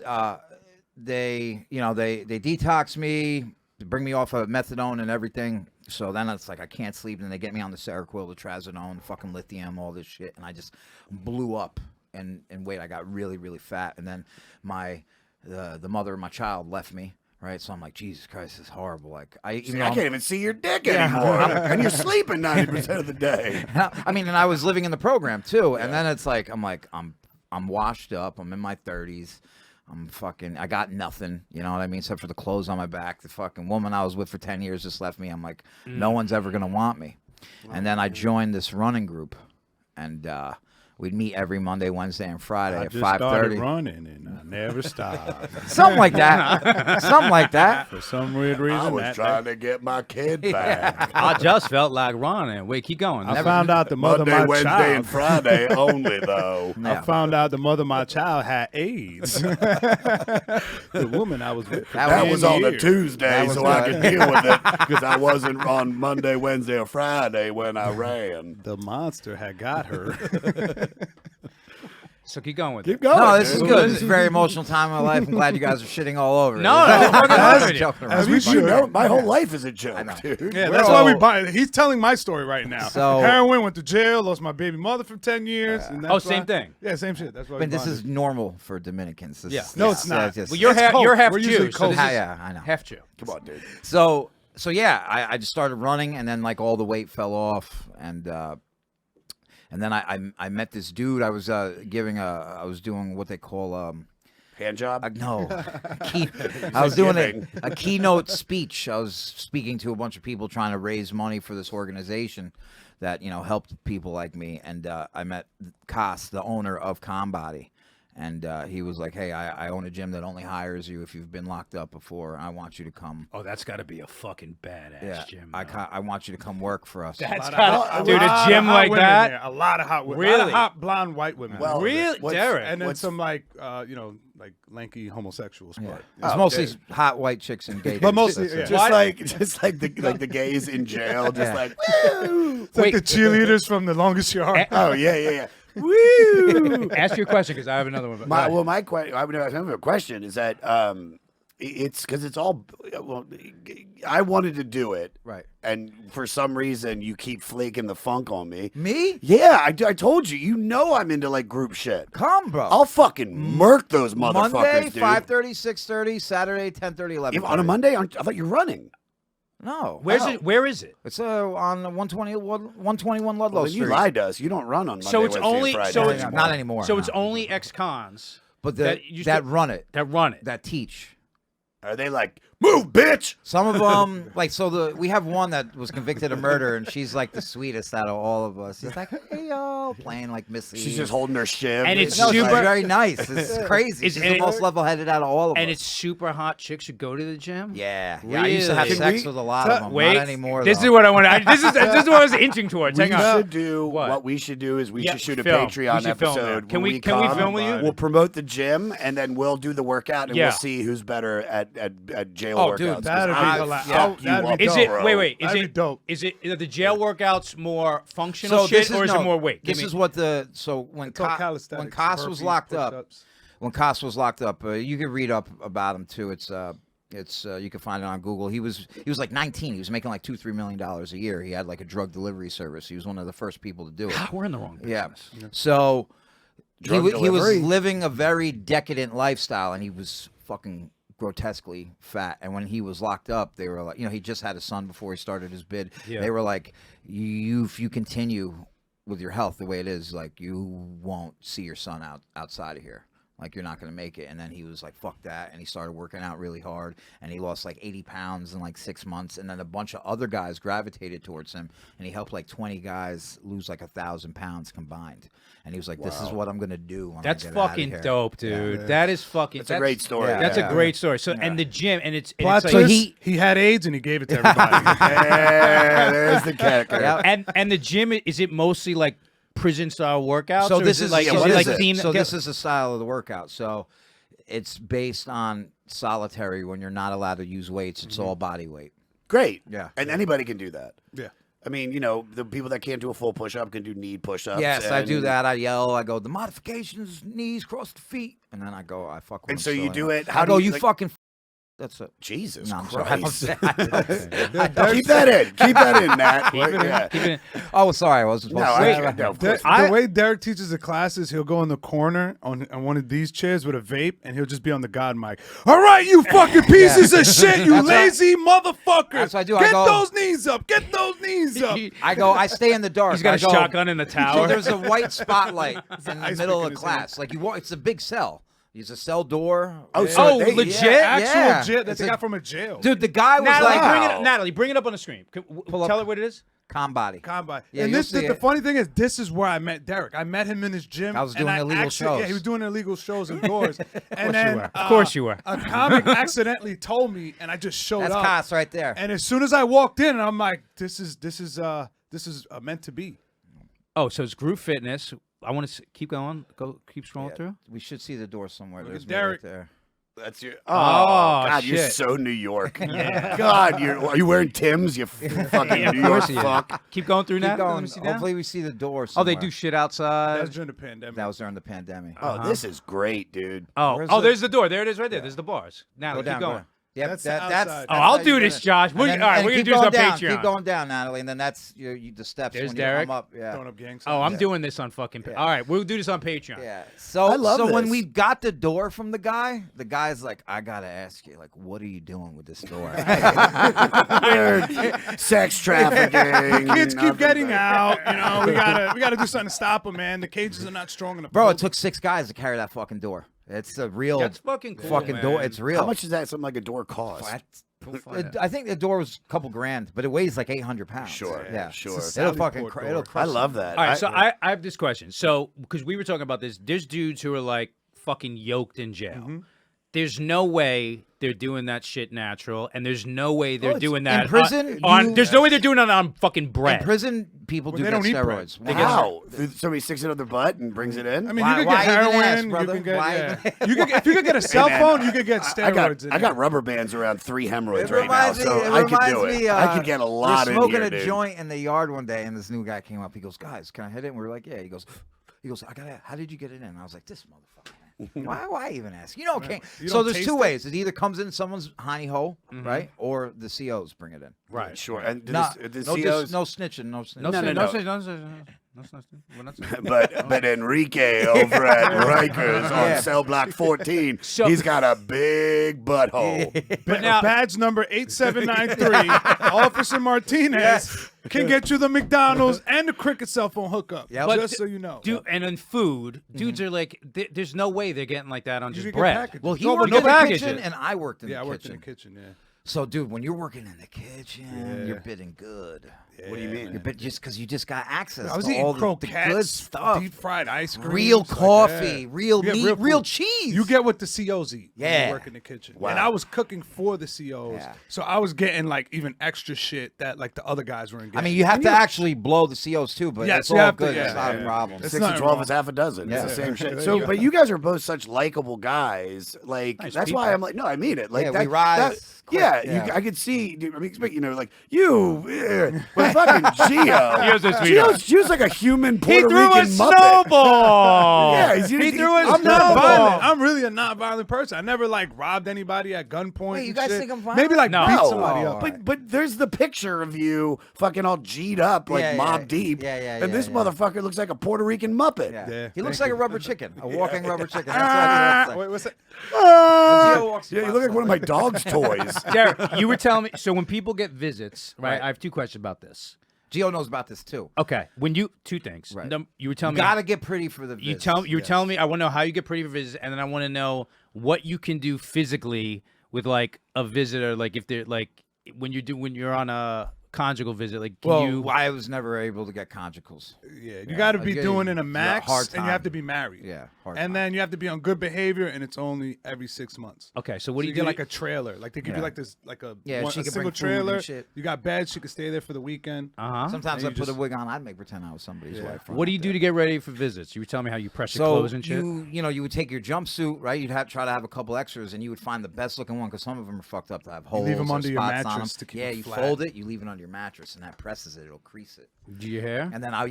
They detox me, bring me off of methadone and everything. So then it's like I can't sleep, and they get me on the Seroquel, the trazodone, fucking lithium, all this shit, and I just blew up in weight. I got really, really fat, and then the mother of my child left me. Right, so I'm like, Jesus Christ, this is horrible. Like I can't even see your dick anymore, and you're sleeping 90% of the day. I mean, and I was living in the program too, and then it's like I'm washed up. I'm in my 30s. I got nothing, you know what I mean, except for the clothes on my back. The fucking woman I was with for 10 years just left me. I'm like, no one's ever gonna want me. And then I joined this running group, and we'd meet every Monday, Wednesday, and Friday I at just started 5:30. running and I never stopped. Something like that. Something like that. For some weird reason, I was trying to get my kid back. I just felt like running. Wait, keep going. I found out the mother of Monday, my Wednesday, child. and Friday only, though. I found out the mother of my child had AIDS. The woman I was with. For That 10 was on a years. Tuesday, That was so I good. could deal with it because I wasn't on Monday, Wednesday, or Friday when I ran. The monster had got her. So keep going with Keep it. going. No, this is dude. good. This is a very emotional time in my life. I'm glad you guys are shitting all over it. No, I'm fucking I was with you. joking As around. we You should. know, my whole life is a joke, know. dude. Yeah, We're that's all- why we buy. He's telling my story right now. So- Heroin, went to jail, lost my baby mother for 10 years. And that's same why- thing. Yeah, same shit. That's why. I mean, we this buying is it. normal for Dominicans. This Yeah. is- No, it's not. just- Well, you're It's half, coke. you're half We're Jew, usually so this coke. is Yeah, I know. half Jew. Come on, dude. So yeah, I just started running, and then like all the weight fell off, and then I met this dude. I was I was doing what they call Hand job? no, I was doing a keynote speech. I was speaking to a bunch of people trying to raise money for this organization that helped people like me, and I met Koss, the owner of ConBody. And he was like, hey, I own a gym that only hires you if you've been locked up before. I want you to come. Oh, that's got to be a fucking badass Yeah, gym. I want you to come work for us. That's A lot got of dude, a hot gym like women that. there. A lot of hot women. A lot Really? of hot blonde white women. Well, Really, what's- Derek? and then what's- some like lanky homosexuals. Yeah. But It's Oh, mostly okay. hot white chicks and gay But dudes. mostly, That's it. yeah. Just like the gays in jail, just Yeah. like woo. It's like Wait. the cheerleaders from The Longest Yard. Oh yeah. Woo! Ask your question because I have another one. but- My my question is that it's because it's all I wanted to do it, Right. and for some reason you keep flaking the funk on me. Me? Yeah, I told you. You know I'm into like group shit. Come, bro. I'll fucking murk those motherfuckers, Monday, dude. 5:30, 6:30, Saturday, 10:30, 11. If on a Monday, I thought you're running. No. Where's Oh. it? Where is it? It's on 121 Ludlow Well, then you Street. lied to us. You don't run on Monday, So it's Wednesday, and only- Friday. so it's- Not anymore. So it's no. only ex-cons But that that run it, that run it. that teach. Are they like move, bitch? Some of them, we have one that was convicted of murder, and she's like the sweetest out of all of us. She's like, hey, yo, playing like Missy. She's just holding her shiv. And it's No, she's super- very nice. It's crazy. It's- She's and the it- most level-headed out of all of us. And it's super hot chicks who go to the gym. yeah. I used to have Really? sex with a lot of them. Wait, Not anymore, this though. is what I want. This is what I was inching towards. we Hang on. should do What? we should do is we Yeah, should shoot a film. Patreon We should film episode. that. Can when we come. film with you? We'll promote the gym and then we'll do the workout and Yeah. we'll see who's better at jail Oh, workouts. dude, 'cause that'd be I a lot. fuck you That'd up, be Is dope, it? bro. Wait. Is That'd be it? dope. Is it? Are the jail workouts more functional So shit, this is or is it more weight? This is what when It's all Koss calisthenics, was burpees, locked up. push-ups. When Koss was locked up, you can read up about him too. It's you can find it on Google. He was like 19. He was making like $2-3 million a year. He had like a drug delivery service. He was one of the first people to do it. We're in the wrong Yeah. business. So Drug he was delivery? living a very decadent lifestyle, and he was fucking grotesquely fat. And when he was locked up, they were like, he just had a son before he started his bid. Yeah. They were like, if you continue with your health the way it is, like you won't see your son outside of here. Like, you're not going to make it. And then he was like, fuck that. And he started working out really hard. And he lost like 80 pounds in like 6 months. And then a bunch of other guys gravitated towards him. And he helped like 20 guys lose like 1,000 pounds combined. And he was like, this is what I'm going to do when That's I get out of fucking here. dope, dude. That is fucking. That's a great story. yeah. That's a great story. So, and the gym, and it's Plot like, twist, he had AIDS and he gave it to everybody. Yeah, there's the character. and the gym, is it mostly like prison style workouts? So or this is like, so is it this like is- themed? so this is the style of the workout. So it's based on solitary when you're not allowed to use weights. It's all body weight. Great. Yeah. And anybody can do that. Yeah. I mean, you know, the people that can't do a full push-up can do knee push-ups. Yes, I do and- that. I yell. I go, the modifications, knees, cross the feet. And then I go, I fuck with And them so you still. do it. I How go, do you like, fucking that's it. Jesus No, I'm sorry. I don't Christ. say- I don't say- I don't Keep say- that in. Keep that in, Nat. Keep it in. Oh, sorry. I wasn't No, supposed to say that. no, of course. The way Derek teaches the classes, he'll go in the corner on one of these chairs with a vape, and he'll just be on the God mic. All right, you fucking pieces of shit, you That's lazy motherfuckers. That's what I do. I Get go- those knees up. Get those knees up. I go, I stay in the dark. He's got I a go, shotgun in the So tower. there's a white spotlight in the ice middle pick of in the his hand. class. Like, you walk, it's a big cell. It's a cell door. Oh, Yeah. so they- legit? Actual Yeah. jail that It's they a- got from a jail. Dude, the guy was Natalie, like, bring it up. Natalie, bring it up on the screen. Pull up. Tell her what it is. ConBody. ConBody. Yeah, and you'll this see the it. funny thing is, this is where I met Derek. I met him in his gym. I was and doing illegal shows. Yeah, he was doing illegal shows indoors. And you then, were. Of course you were. A comic accidentally told me, and I just showed That's up. Cos right there. And as soon as I walked in, I'm like, this is meant to be. Oh, so it's group fitness. I want to keep going. Keep scrolling Yeah. through. We should see the door somewhere. Look There's at me right Derek. there. That's your. Oh, God, you're shit. so New York. God, are you wearing Timbs? You fucking New York fuck. Keep going through Keep now. Let going. me see that. Hopefully we see the door Oh, somewhere. they do shit That outside. was during the pandemic. That was during the pandemic. Oh, this is great, dude. Oh, Where's oh, the- there's the door. There it is, right there. There's the bars. Now Go keep down. going. Yep, That's that's outside. Oh, how I'll you do get this, it. Josh. And All then- right, and we're gonna keep do this going on down, Patreon. Keep going down, Natalie, and then that's the steps There's when Derek. you come up. Yeah. Throwing up gang Oh, signs. I'm doing this on fucking. Yeah. All right, we'll do this on Patreon. Yeah. So I love when this. we got the door from the guy's like, I gotta ask you, like, what are you doing with this door? Sex trafficking. Kids keep nothing getting but- out. You know, we gotta do something to stop them, man. The cages are not strong enough. Bro, it took 6 guys to carry that fucking door. It's a real That's fucking cool, fucking door. man. It's real. How much does that something like a door cost? I think the door was a couple grand, but it weighs like 800 pounds. Sure, Yeah. sure. It's a It'll fucking Sallyport it'll door. crush I love that. All right, so I have this question. So, because we were talking about this, there's dudes who are like fucking yoked in jail. There's no way they're doing that shit natural, and there's no way they're doing that in prison, there's no way they're doing it on fucking bread. In prison, people Well, do they get don't eat bread. steroids. They Wow. Somebody sticks it on their butt and brings it in? I mean, Why- you could why get even heroin. ask, You brother? can get, Why yeah. even- You could, if you could get a cell man, phone, you could get I steroids. got rubber bands around 3 hemorrhoids It right now, reminds me- so it I could do reminds it. me, I could get a lot we're in smoking here, a dude. joint in the yard one day, and this new guy came up. He goes, "Guys, can I hit it?" And we were like, "Yeah." He goes, "I gotta. How did you get it in?" And I was like, "This motherfucker, man. Why even ask? You know, okay." You So don't there's taste two it? ways. It either comes in someone's honey hole, right, or the COs bring it in. Right. Sure. And do No, the no, COs, no snitching, no snitching. No, No, no, no, no, no. we're not saying. but Enrique over at Rikers on cell block 14, So- he's got a big butthole. But now, Badge number 8793, Officer Martinez can get you the McDonald's and the Cricket cell phone hookup. Yeah, but just so you know. and in food, dudes are like, there's no way they're getting like that on You just should get bread. packages. Well, he No, but worked no in the packages. kitchen, and I worked in Yeah, I the worked in kitchen. the kitchen, yeah. So, dude, when you're working in the kitchen, you're bidding good. What do you mean? You're just because you just got access I was to eating all the croquettes, good stuff. deep fried ice cream, Real like, coffee, yeah. real You get meat, real food. cheese. You get what the COs eat when Yeah. you work in the kitchen. Wow. And I was cooking for the COs. Yeah. So I was getting like even extra shit that like the other guys weren't getting. I mean, you have to actually blow the COs too, but Yes, it's you all have to, good. yeah, it's not yeah. a problem. It's 6 not to 12 wrong. is half a dozen. Yeah. It's the same shit. There So, you go. but you guys are both such likable guys. Like, Nice that's people. why I'm like, no, I mean it. Like, Yeah, that, we rise quick, yeah, yeah. I could see. Dude, I mean, you know, like but fucking Geo. Geo's a sweetheart. Gio's like a human He Puerto threw a Rican Muppet. snowball. Yeah, he threw a I'm not snowball. violent. I'm really a not-violent person. I never like robbed anybody at gunpoint. Wait, you and guys shit. think I'm violent? Maybe like No. beat No, somebody up. but there's the picture of you fucking all G'd up like Yeah, yeah, Mob Deep. yeah, and this yeah. mooker looks like a Puerto Rican Muppet. Yeah. Yeah, He looks thank like a rubber chicken, a walking rubber chicken. That's what Wait, what's that? Geo walks Yeah, you past look like one of my dog's toys. Derek, you were telling me. So when people get visits, right? I have 2 questions about this. Geo knows about this too. Okay, when you two things. Right. You were telling You me gotta get pretty for the visits. you were telling me I want to know how you get pretty for visits, and then I want to know what you can do physically with like a visitor, like if they're like when you're on a conjugal visit, like can you? I was never able to get conjugals. Yeah, you got to be I'll doing get in a you max, hard and you have time. to be married. Yeah, hard and time. then you have to be on good behavior, and it's only every 6 months. Okay, so what do You you get do? like a trailer, like they give you Yeah. like this, like a Yeah, one, she a can single bring food and trailer. shit. You got beds, she could stay there for the weekend. Sometimes And I you put a just- wig on. I'd make pretend I was somebody's wife. What do you do to get ready for visits? You were telling me how you press your So clothes and shit. you would take your jumpsuit, right? You'd try to have a couple extras, and you would find the best looking one because some of them are fucked up to have holes. leave 'em or under your spots on mattress 'em. to keep Yeah, it you flat. fold it, you leave it under your mattress, and that presses it. It'll crease it. Do your hair? And then I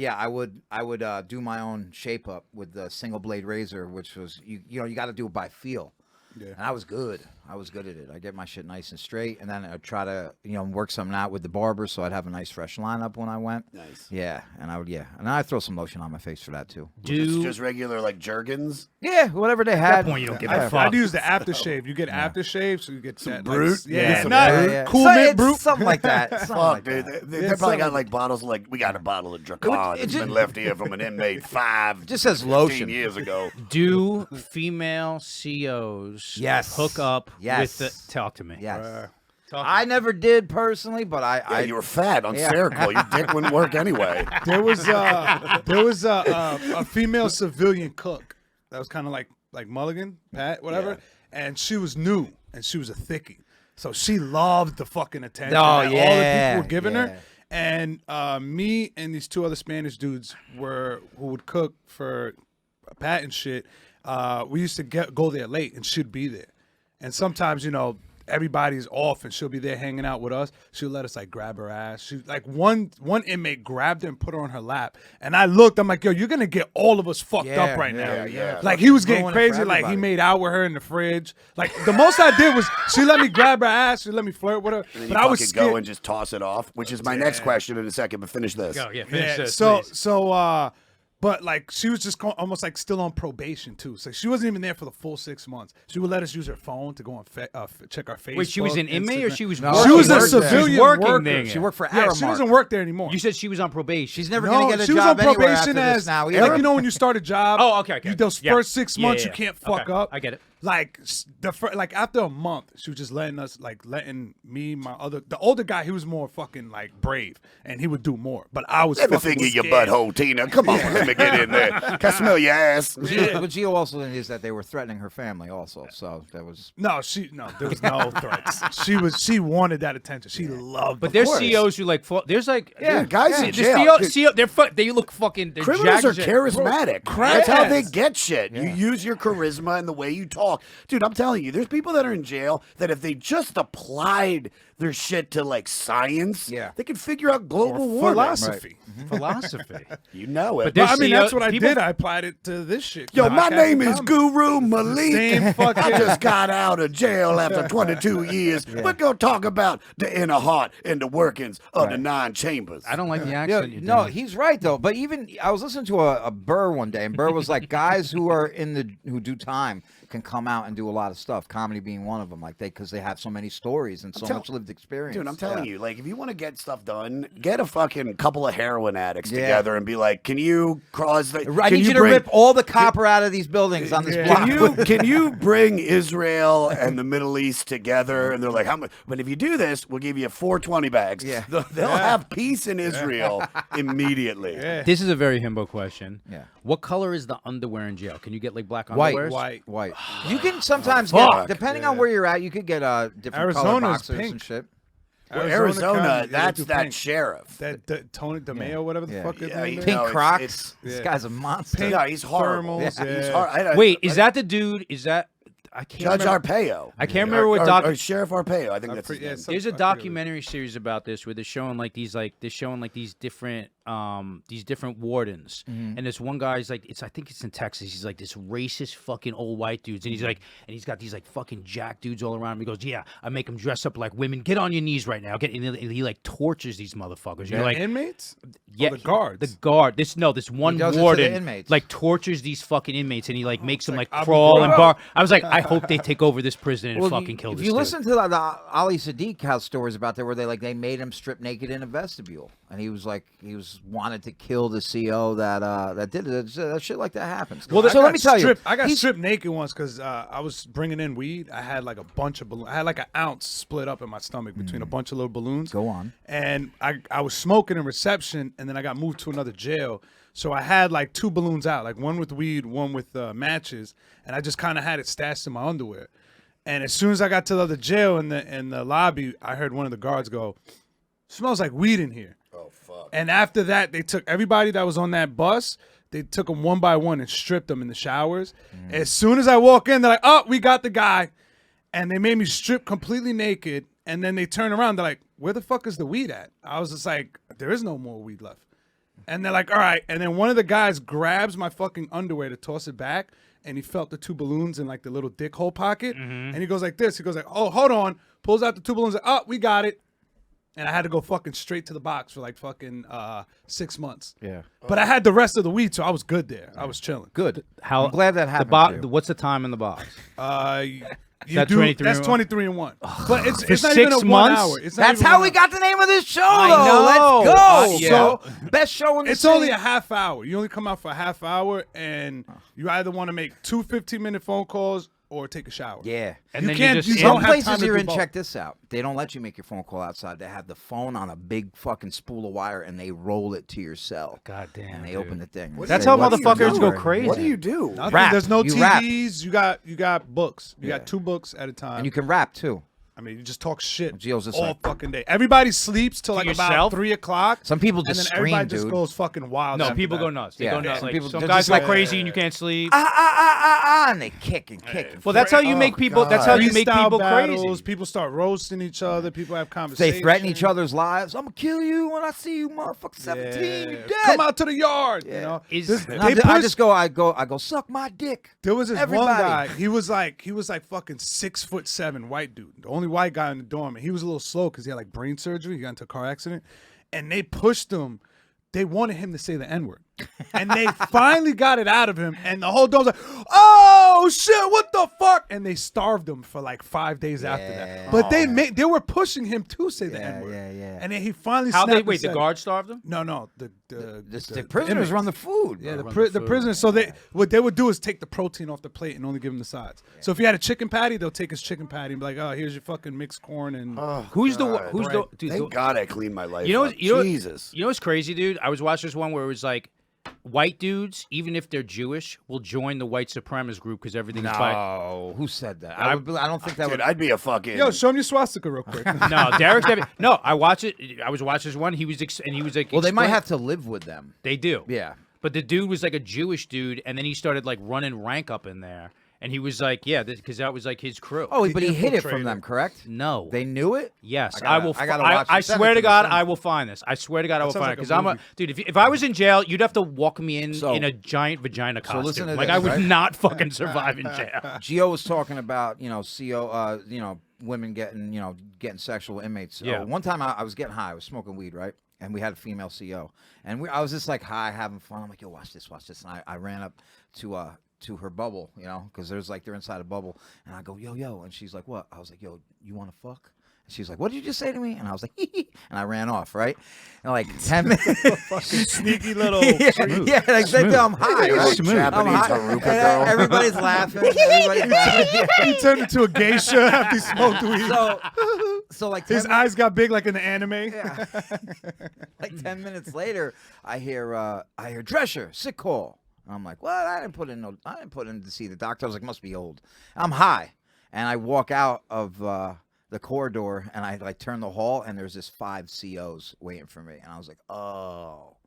would do my own shape up with the single blade razor, which was you got to do it by feel. Yeah. And I was good. I was good at it. I get my shit nice and straight, and then I'd try to work something out with the barber, so I'd have a nice fresh lineup when I went. Nice. Yeah, and and I'd throw some lotion on my face for that too. Just regular like Jergens. Yeah, whatever they At had. that point, you don't give a I'd fuck. use the aftershave. You get aftershave, so you get that Brute? Nice, Yeah, yeah, some not Brute. cool So mint it's brute. something like that. Something Fuck, like dude. that. They Yeah, probably something- got like bottles of like, we got a bottle of Dracon that's just- been left here from an inmate It just says 15 lotion. years ago. Do female COs Yes. hook up Yes. with the... Talk to me. Yes. Talk to I me. never did personally, but Yeah, you were fat on Yeah. Circle. Your dick wouldn't work anyway. There was a female civilian cook that was kind of like Mulligan, Pat, whatever, and she was new and she was a thickie, so she loved the fucking attention Oh, that all the yeah, people were giving yeah. her. And me and these two other Spanish dudes who would cook for Pat and shit. We used to go there late and she'd be there, and sometimes everybody's off and she'll be there hanging out with us. She'll let us like grab her ass. She like one inmate grabbed her and put her on her lap. And I looked, I'm like, yo, you're gonna get all of us fucked up right now. yeah. Like he was getting Ruin it for crazy. Like he everybody. made out with her in the fridge. Like the most I did was she let me grab her ass. She let me flirt with her. And then But you I was fucking scared. go and just toss it off, which is my next question in a second. But finish this. Go, yeah, finish Yeah. this, So please. but like she was just almost like still on probation too. So she wasn't even there for the full 6 months. She would let us use her phone to go and check our Facebook. Wait, she was an inmate or Instagram. she was No, working? She was a worked there. civilian She's working worker. there. She worked for Yeah, Aramark. she doesn't work there anymore. You said she was on probation. She's never No, gonna get a she was job on anywhere probation after as this now. like either. when you start a job. Oh, okay. Those Yeah. first 6 months Yeah, you can't yeah. fuck Okay, up. I get it. Like after a month, she was just letting me, the older guy. He was more fucking like brave, and he would do more. But I was Let me fucking finger your scared. butthole, Tina. Come on, let me get in there. Can I smell your ass? What Geo also is that they were threatening her family also. So that was No, there was no threats. She wanted that attention. She loved. But it. there's course. COs who like there's like Dude, guys in the jail. CO, they look fucking they're Criminals jacked are as shit. charismatic. That's how they crackheads. get shit. You use your charisma and the way you talk. Dude, I'm telling you, there's people that are in jail that if they just applied their shit to like science, Yeah. they could figure out global warming. philosophy. philosophy. You know it. But Well, there's I mean, CO that's what I people- did. I applied it to this shit. Yo, my Podcast name is comedy. Guru Malik. Same fucking- I just got out of jail after 22 years. We're going to talk about the inner heart and the workings of the 9 chambers. I don't like the Yeah, accent. you're no, doing. he's right though. But even I was listening to a Burr one day, and Burr was like, guys who are who do time can come out and do a lot of stuff. Comedy being one of them, like because they have so many stories and so much lived experience. Dude, I'm telling you, like, if you want to get stuff done, get a fucking couple of heroin addicts Yeah. together and be like, can you cross the... I can need you to bring- rip all the copper out of these buildings on this block. Can you bring Israel and the Middle East together? And they're like, how much? But if you do this, we'll give you 420 bags. Yeah. They'll have peace in Israel immediately. This is a very himbo question. Yeah. What color is the underwear in jail? Can you get like black White, underwear? White. You can sometimes Fuck. get, depending on where you're at, you could get different color Arizona's boxers pink. and shit. Arizona, County, they that's do that pink. sheriff. That Tony DeMeo, whatever the Yeah. fuck his Yeah, name you is. Pink No, it's- Crocs. it's- This Yeah. guy's a monster. Yeah, he's horrible. Thermals, He's yeah. hor- Wait, is that the dude? Is that I can't Judge remember. Arpaio. I can't remember what doc. or Sheriff Arpaio. I think that's his yeah, name. some- There's a I forget what it is. documentary series about this where they're showing like these different wardens, and this one guy's like I think it's in Texas. He's like this racist fucking old white dudes, and he's got these like fucking jack dudes all around him. He goes, yeah, I make them dress up like women. Get on your knees right now. And he like tortures these motherfuckers. You're like, inmates? Yeah, the guards. The guard. This one does it to the warden inmates. like tortures these fucking inmates, and he like makes them like Abu crawl and Ghraib. bark. I was like, I hope they take over this prison and Well, fucking kill if this you dude. listen to the Ali Sadiq house stories about there, where they made him strip naked in a vestibule, and he was wanted to kill the CO that did it. That shit like that happens. Well, so let me tell you, I got he's- stripped naked once because I was bringing in weed. I had like a bunch of balloons. I had like an ounce split up in my stomach between a bunch of little balloons. Go on. And I was smoking in reception, and then I got moved to another jail. So I had like 2 balloons out, like one with weed, one with matches, and I just kind of had it stashed in my underwear. And as soon as I got to the other jail in the lobby, I heard one of the guards go, "Smells like weed in here." Oh fuck. And after that, they took everybody that was on that bus. They took them one by one and stripped them in the showers. As soon as I walk in, they're like, "Oh, we got the guy," and they made me strip completely naked. And then they turn around, they're like, "Where the fuck is the weed at?" I was just like, "There is no more weed left." And they're like, "All right." And then one of the guys grabs my fucking underwear to toss it back, and he felt the 2 balloons in like the little dick hole pocket. And he goes like this. He goes like, "Oh, hold on." Pulls out the 2 balloons. Like, "Oh, we got it." And I had to go fucking straight to the box for like fucking 6 months. Yeah. But I had the rest of the weed, so I was good there. I was chilling. Good. How I'm glad that happened. to you. What's the time in the box? You that do, 23 that's and 23 and 1. But it's not 6 even a 1 months? hour. It's not That's even how 1 we hour. got the name of this show, I though. know. Let's go. Yeah. So, best show in the It's city. only a half hour. You only come out for a half hour, and you either want to make 2 15-minute phone calls or take a shower. Yeah. And You then can't- just you in. don't Some have time places to you're do in, both. check this out. They don't let you make your phone call outside. They have the phone on a big fucking spool of wire, and they roll it to your cell. God damn, And they dude. open the thing. That's Say, how what do you motherfuckers do? go crazy. What do you do? Nothing. Rap. There's no You rap. TVs. You got books. You got 2 books at a time. And you can rap, too. I mean, you just talk shit Geo's just all like- fucking day. Everybody sleeps till like about yourself? 3 o'clock. Some people and just then everybody scream, just dude. goes fucking wild. No, after people that. go nuts. They Yeah. go nuts. Some Like, people- some they're guys just go like- crazy and you can't sleep. And they kick and kick. And Well, that's how you Oh, make people. God. That's how you make Freestyle people battles, crazy. People start roasting each other. People have conversations. They threaten each other's lives. I'm gonna kill you when I see you, motherfucker. 17, you dead. Come out to the yard. You know, Is- This- No, And they I push- just go. I go. Suck my dick. There was this one Everybody. guy. He was like fucking 6'7" white dude, the only white guy in the dorm, and he was a little slow because he had like brain surgery. He got into a car accident, and they pushed him. They wanted him to say the N-word, and they finally got it out of him. And the whole dorm's like, "Oh shit, what the fuck?" And they starved him for like 5 days after that. But they were pushing him to say the N-word. yeah. And then he finally How snapped they and wait? The said it. guard starved them. No, the prisoners inmates. run the food. Yeah, the prisoners. So what they would do is take the protein off the plate and only give him the sides. So if you had a chicken patty, they'll take his chicken patty and be like, "Oh, here's your fucking mixed corn and." Who's the dude? Thank God I cleaned my life. You know, up. you know, Jesus. You know what's crazy, dude? I was watching this one where it was like, white dudes, even if they're Jewish, will join the white supremacist group because everything's fine. No, who said that? I don't think that Dude, would. I'd be a fucking. Yo, show me your swastika real quick. No, Dereck. No, I watched it. I was watching this one. He was like, Well, they might explain- have to live with them. They do. Yeah. But the dude was like a Jewish dude, and then he started like running rank up in there, and he was like, yeah, because that was like his crew. Oh, but he hid it from infiltrated. them, correct? No. They knew it. Yes, I gotta- will. I gotta watch I it. Send swear it to to me, God, send it. I will find this. I swear to God, I will sounds find like it because a I'm a movie. dude. If I was in jail, you'd have to walk me in So- in a giant vagina costume. listen to like this, I would right? not fucking survive in jail. Geo was talking about women getting sexual inmates. Yeah. One time I was getting high. I was smoking weed, right? And we had a female CO, and I was just like high, having fun. I'm like, yo, watch this. And I ran up to her bubble, because they're inside a bubble, and I go, yo, and she's like, what? I was like, yo, you want to fuck? And she's like, what did you just say to me? And I was like, hee. And I ran off, right? And like 10 minutes. Sneaky little. yeah, like I'm high, right? Smooth. I'm Japanese high. Haruka And girl. everybody's laughing. Everybody's laughing. He turned into a geisha after he smoked weed. So like 10 His eyes got big like in the anime. Yeah. Like 10 minutes later, I hear Drescher, sick call. And I'm like, what? I didn't put in to see the doctor. I was like, must be old. I'm high. And I walk out of the corridor and I like turn the hall and there's this 5 COs waiting for me. And I was like, oh.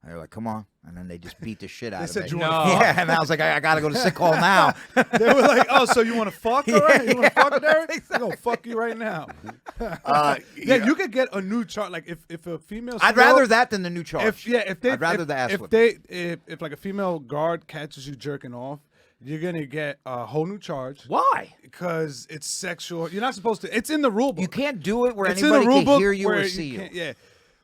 And they're like, come on. And then they just beat the shit out of said, me. "You wanna Yeah, and I was like, I gotta go to sick call now. They were like, "Oh, so you want to fuck? All right, you want to fuck, Derek? Exactly. We're gonna fuck you right now." Yeah, You could get a new chart. Like if a female. I'd CO rather that than the new charge. If they, I'd rather if, the ass if whipping. if like a female guard catches you jerking off, you're gonna get a whole new charge. Why? Because it's sexual. You're not supposed to. It's in the rule book. You can't do it where It's in the anybody rule can book hear you where or see you. can't- Yeah.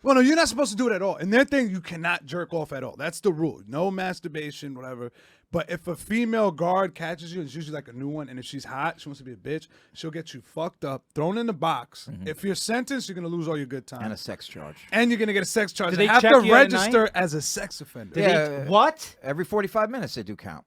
Well, no, you're not supposed to do it at all. In their thing, you cannot jerk off at all. That's the rule. No masturbation, whatever. But if a female guard catches you, it's usually like a new one, and if she's hot, she wants to be a bitch, she'll get you fucked up, thrown in the box. If you're sentenced, you're going to lose all your good time. And a sex charge. And you're going to get a sex charge. Do They they have check to you at register as a sex offender. What? Every 45 minutes they do count.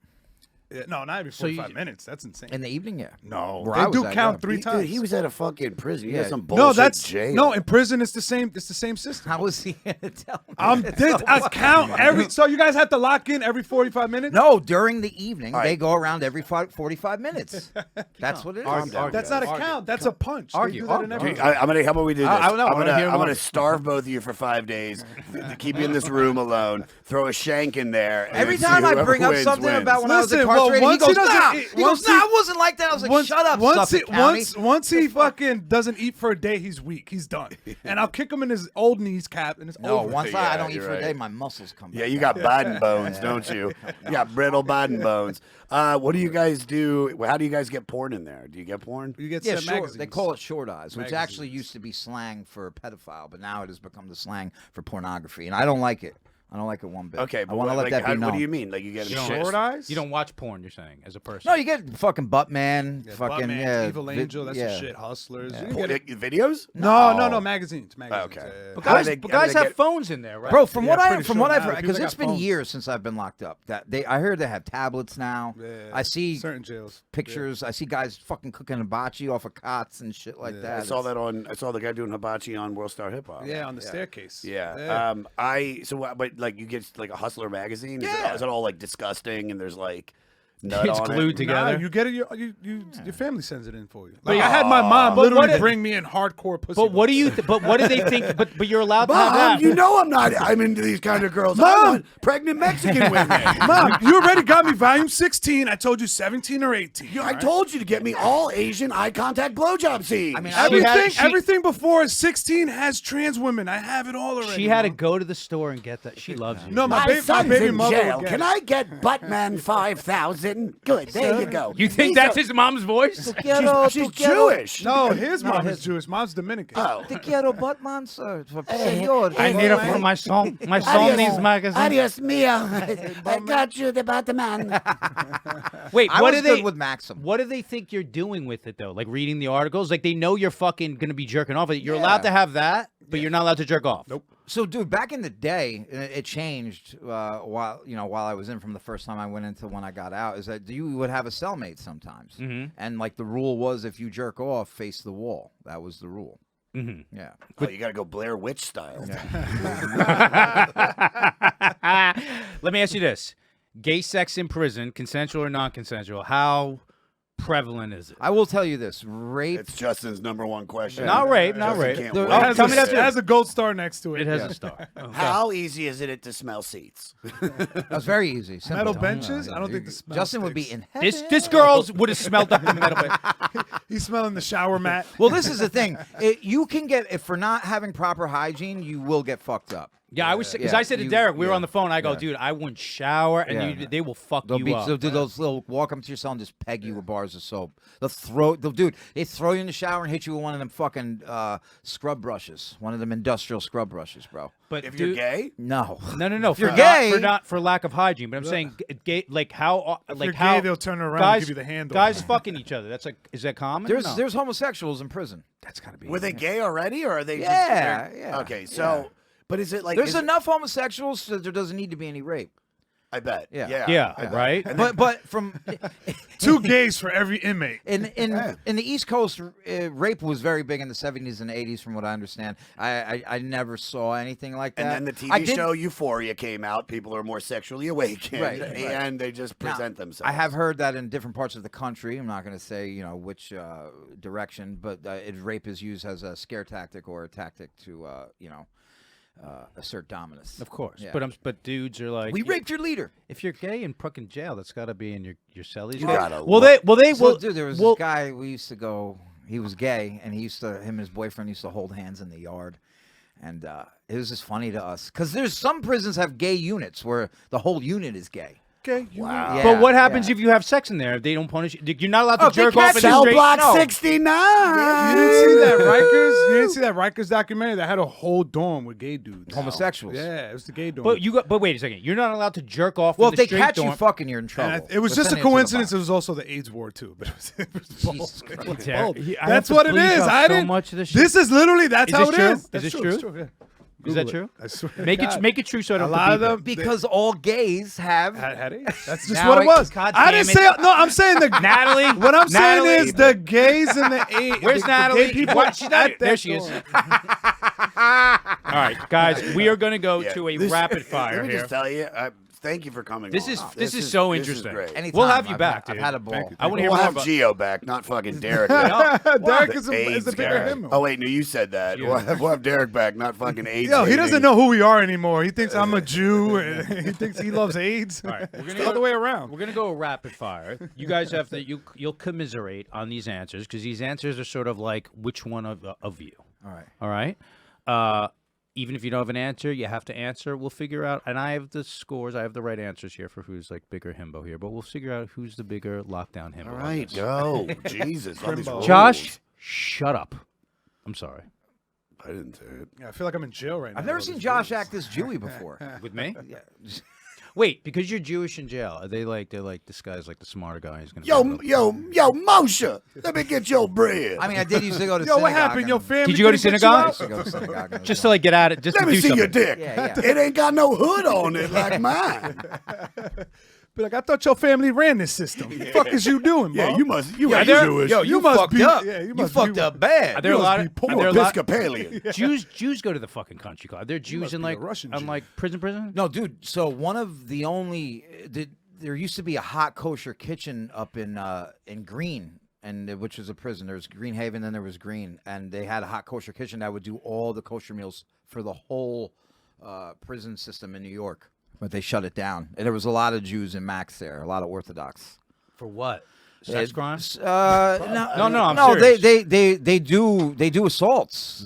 Yeah, no, not every 45 minutes. That's insane. In the evening, yeah. No, Where I they was do at, count yeah. 3 times. Dude, he was at a fucking prison. He had Yeah. some bullshit No, that's jail. no. In prison, it's the same. It's the same system. How was he going to tell me? I count every. So you guys have to lock in every 45 minutes. No, during the evening, All they right. go around every 45 minutes. That's what it is. Argue. That's not a count. That's a punch. They Argue. do that in Argue. every- I'm gonna. How about we do this? I don't know. I I'm wanna gonna. hear I'm more. gonna starve both of you for 5 days. To keep you in this room alone. Throw a shank in there. and Every see time I whoever bring up wins, something wins. about when I was Listen, well, incarcerated, once he he goes, doesn't nah. eat- He once goes, nah, he- I wasn't like that. I was like, shut up, Suffolk County. once he fucking doesn't eat for a day, he's weak. He's done. And I'll kick him in his old knees cap, and it's No, over. once Yeah, I don't eat you're for a right. day, my muscles come back. Yeah, you got Biden bones, don't you? You got brittle Biden bones. What do you guys do? How do you guys get porn in there? Do you get porn? You get Yeah, sent short. magazines. They call it short eyes, which actually Magazines. used to be slang for pedophile, but now it has become the slang for pornography, and I don't like it. I don't like it one bit. Okay, I but want to what, let like, that be known. what do you mean? Like you get Short eyes. You don't watch porn, you're saying, as a person. No, you get fucking Buttman, Yeah, fucking Buttman, yeah, Evil Angel. That's yeah. the shit. Hustlers. You can Porn- get it. videos? No, magazines. Magazines. Okay. yeah. But How do guys, they- but how do guys they have get- phones in there, right? Bro, from Yeah, what pretty sure I've now, heard, because people it's got been phones. years since I've been locked up. I heard they have tablets now. Yeah, I see certain jails. pictures. I see guys fucking cooking hibachi off of cots and shit like that. I saw that on. I saw the guy doing hibachi on World Star Hip Hop. Yeah, on the staircase. Yeah. But like you get like a Hustler magazine. Yeah. Is it all like disgusting and there's like nut It's on glued it? together. Nah, you get it. Your family sends it in for you. Like I had my mom But what literally if- bring me in hardcore pussy. But what do books. you? But what do they think? But you're allowed to have Mom, that. you know I'm not. I'm into these kind of girls. I Mom! want pregnant Mexican women. Mom, you already got me volume 16. I told you 17 or 18. I told you to get me all Asian eye contact blowjob scenes. I mean, Everything before 16 has trans women. I have it all already. She had to Mom. go to the store and get that. She loves you. No, my my son's baby in mother jail. would get Can it. I get Buttman 5,000? Good. There you go. You think He's that's a- his mom's voice? She's Jewish. No, his mom his- is Jewish. Mom's Dominican. Oh. Te quiero Buttman, sir. Señor. I need it for my son. My son needs magazine. Adios, mio. I got you, the Batman. Wait, I what was do they? good with Maxim. What do they think you're doing with it though? Like reading the articles? Like they know you're fucking gonna be jerking off. You're allowed to have that, but you're not allowed to jerk off. Nope. So, dude, back in the day, it changed while I was in from the first time I went into when I got out. Is that you would have a cellmate sometimes, and like the rule was if you jerk off, face the wall. That was the rule. Mm-hmm. Yeah. Oh, you got to go Blair Witch style. Let me ask you this: gay sex in prison, consensual or non-consensual? How prevalent is it? I will tell you this: rape. It's Justin's #1 question. Not rape, not Justin rape. can't The- wait. It has, tell me that it too. has a gold star next to it. It has a star. Okay. How easy is it to smell seats? That's very easy. Simple. Metal benches? I don't think the smell Justin would be sticks. in heaven. This girl's would have smelled up in the middle. He's smelling the shower mat. Well, this is the thing. You can get if for not having proper hygiene, you will get fucked up. Yeah, I was because Yeah, I said to you- Derek, we were yeah, on the phone. I go, yeah. dude, I wouldn't shower, and Yeah. they will fuck They'll you be up. they'll do those little walk up to your cell and just peg you with bars of soap. They throw you in the shower and hit you with one of them fucking scrub brushes, one of them industrial scrub brushes, bro. But If you're gay, No, no, If you're for gay, for lack of hygiene. But I'm saying, gay, like how, If like you're how gay, they'll turn around guys, and give you the handle. Guys fucking each other. That's like, is that common? or no? there's homosexuals in prison. That's gotta be. were they gay already, or are they? Yeah, just, yeah, Okay, so, but is it like? There's is it- enough homosexuals so there doesn't need to be any rape. I bet. Yeah. Yeah, right. But from 2 gays for every inmate. in the East Coast, rape was very big in the 70s and 80s, from what I understand. I never saw anything like that. And then the I TV did- show Euphoria came out. People are more sexually awakened, Right. and they just Now, present themselves. I have heard that in different parts of the country. I'm not going to say which direction, but rape is used as a scare tactic or a tactic to assert dominance. Of course, Yeah. but dudes are like, We raped your leader. If you're gay and fucking jail, that's got to be in your cellies. You gotta Well, they So, will. dude, there was well, this guy we used to go. He was gay, and him and his boyfriend used to hold hands in the yard, and it was just funny to us because there's some prisons have gay units where the whole unit is gay. Okay. Wow. But what happens if you have sex in there? If they don't punish you? You're not allowed to they jerk off in the Cell straight. Block No. 69. You didn't see that Rikers? You didn't see that Rikers documentary that had a whole dorm with gay dudes? Homosexuals. Yeah, it was the gay dorm. But wait a second. You're not allowed to jerk off. Well, in if the they straight catch dorm. you fucking, you're in And trouble. it was We're just a sending it to the coincidence. box. It was also the AIDS war too, but it was both. It was Derek, both. I have That's to what it bleep is. out I so didn't. much of this shit. This is literally that's Is how this it true? is. Is That's this true. true? It's true. Yeah. Is that Google true? I swear. to Make God. it make it true so I A don't lot of bleep them it. Because all gays have. had AIDS. That's just Now what it was. God I damn didn't it. say no. I'm saying the Natalie. What I'm saying Natalie. is the gays and the AIDS. Where's the Natalie? gay people What? She's not at here. that There she is. dorm. All right, guys, we are going to go Yeah, to a this- rapid fire Let me here. just tell you, thank you for coming. This on. is this is so this interesting. great. Anytime. We'll have you I've back, I've dude. had a ball. I want to hear We'll more have about. Geo back, not fucking Derek. Derek is AIDS a bigger guy. him. Oh wait, no, you said that. We'll have Derek back, not fucking AIDS. Yo, he hating. doesn't know who we are anymore. He thinks I'm a Jew. And he thinks he loves AIDS. All right, we're It's gonna the go other way around. We're gonna go rapid fire. You guys have to you'll commiserate on these answers because these answers are sort of like which one of you. All right. All right. Even if you don't have an answer, you have to answer. We'll figure out, and I have the scores. I have the right answers here for who's like bigger himbo here, but we'll figure out who's the bigger lockdown himbo. All on right, this. go. Jesus. all these Crimbo. rules. Josh, shut up. I'm sorry. I didn't say it. Yeah, I feel like I'm in jail right now. I've never with seen this Josh rules. act this Jewy before. With me? Yeah. Wait, because you're Jewish in jail. Are they're like this guy's like the smarter guy. He's gonna Yo, Moshe, let me get your bread. I mean, I did used to go to Yo, synagogue. what happened? and- Your family? Did you go to couldn't get synagogue? I out? used to go to synagogue. and just to like get at it, just let to me do see something. your dick. Yeah, yeah. It ain't got no hood on it like mine. Be like, I thought your family ran this system. What the fuck is you doing, bro? Yeah, you must. You Yeah, ain't there- Jewish. Yo, you must fucked be- up. yeah, you you must fucked be- up bad. Are there a must lot be of poor are there a lot- Episcopalian. Jews go to the fucking country club. Are there Jews must in be a like Russian on Jew. like prison? No, dude. So one of the only there used to be a hot kosher kitchen up in Green, and which was a prison. There was Green Haven, then there was Green, and they had a hot kosher kitchen that would do all the kosher meals for the whole prison system in New York. But they shut it down, and there was a lot of Jews in Max there, a lot of Orthodox. For what? Sex crimes? No, I'm no. serious. They do assaults.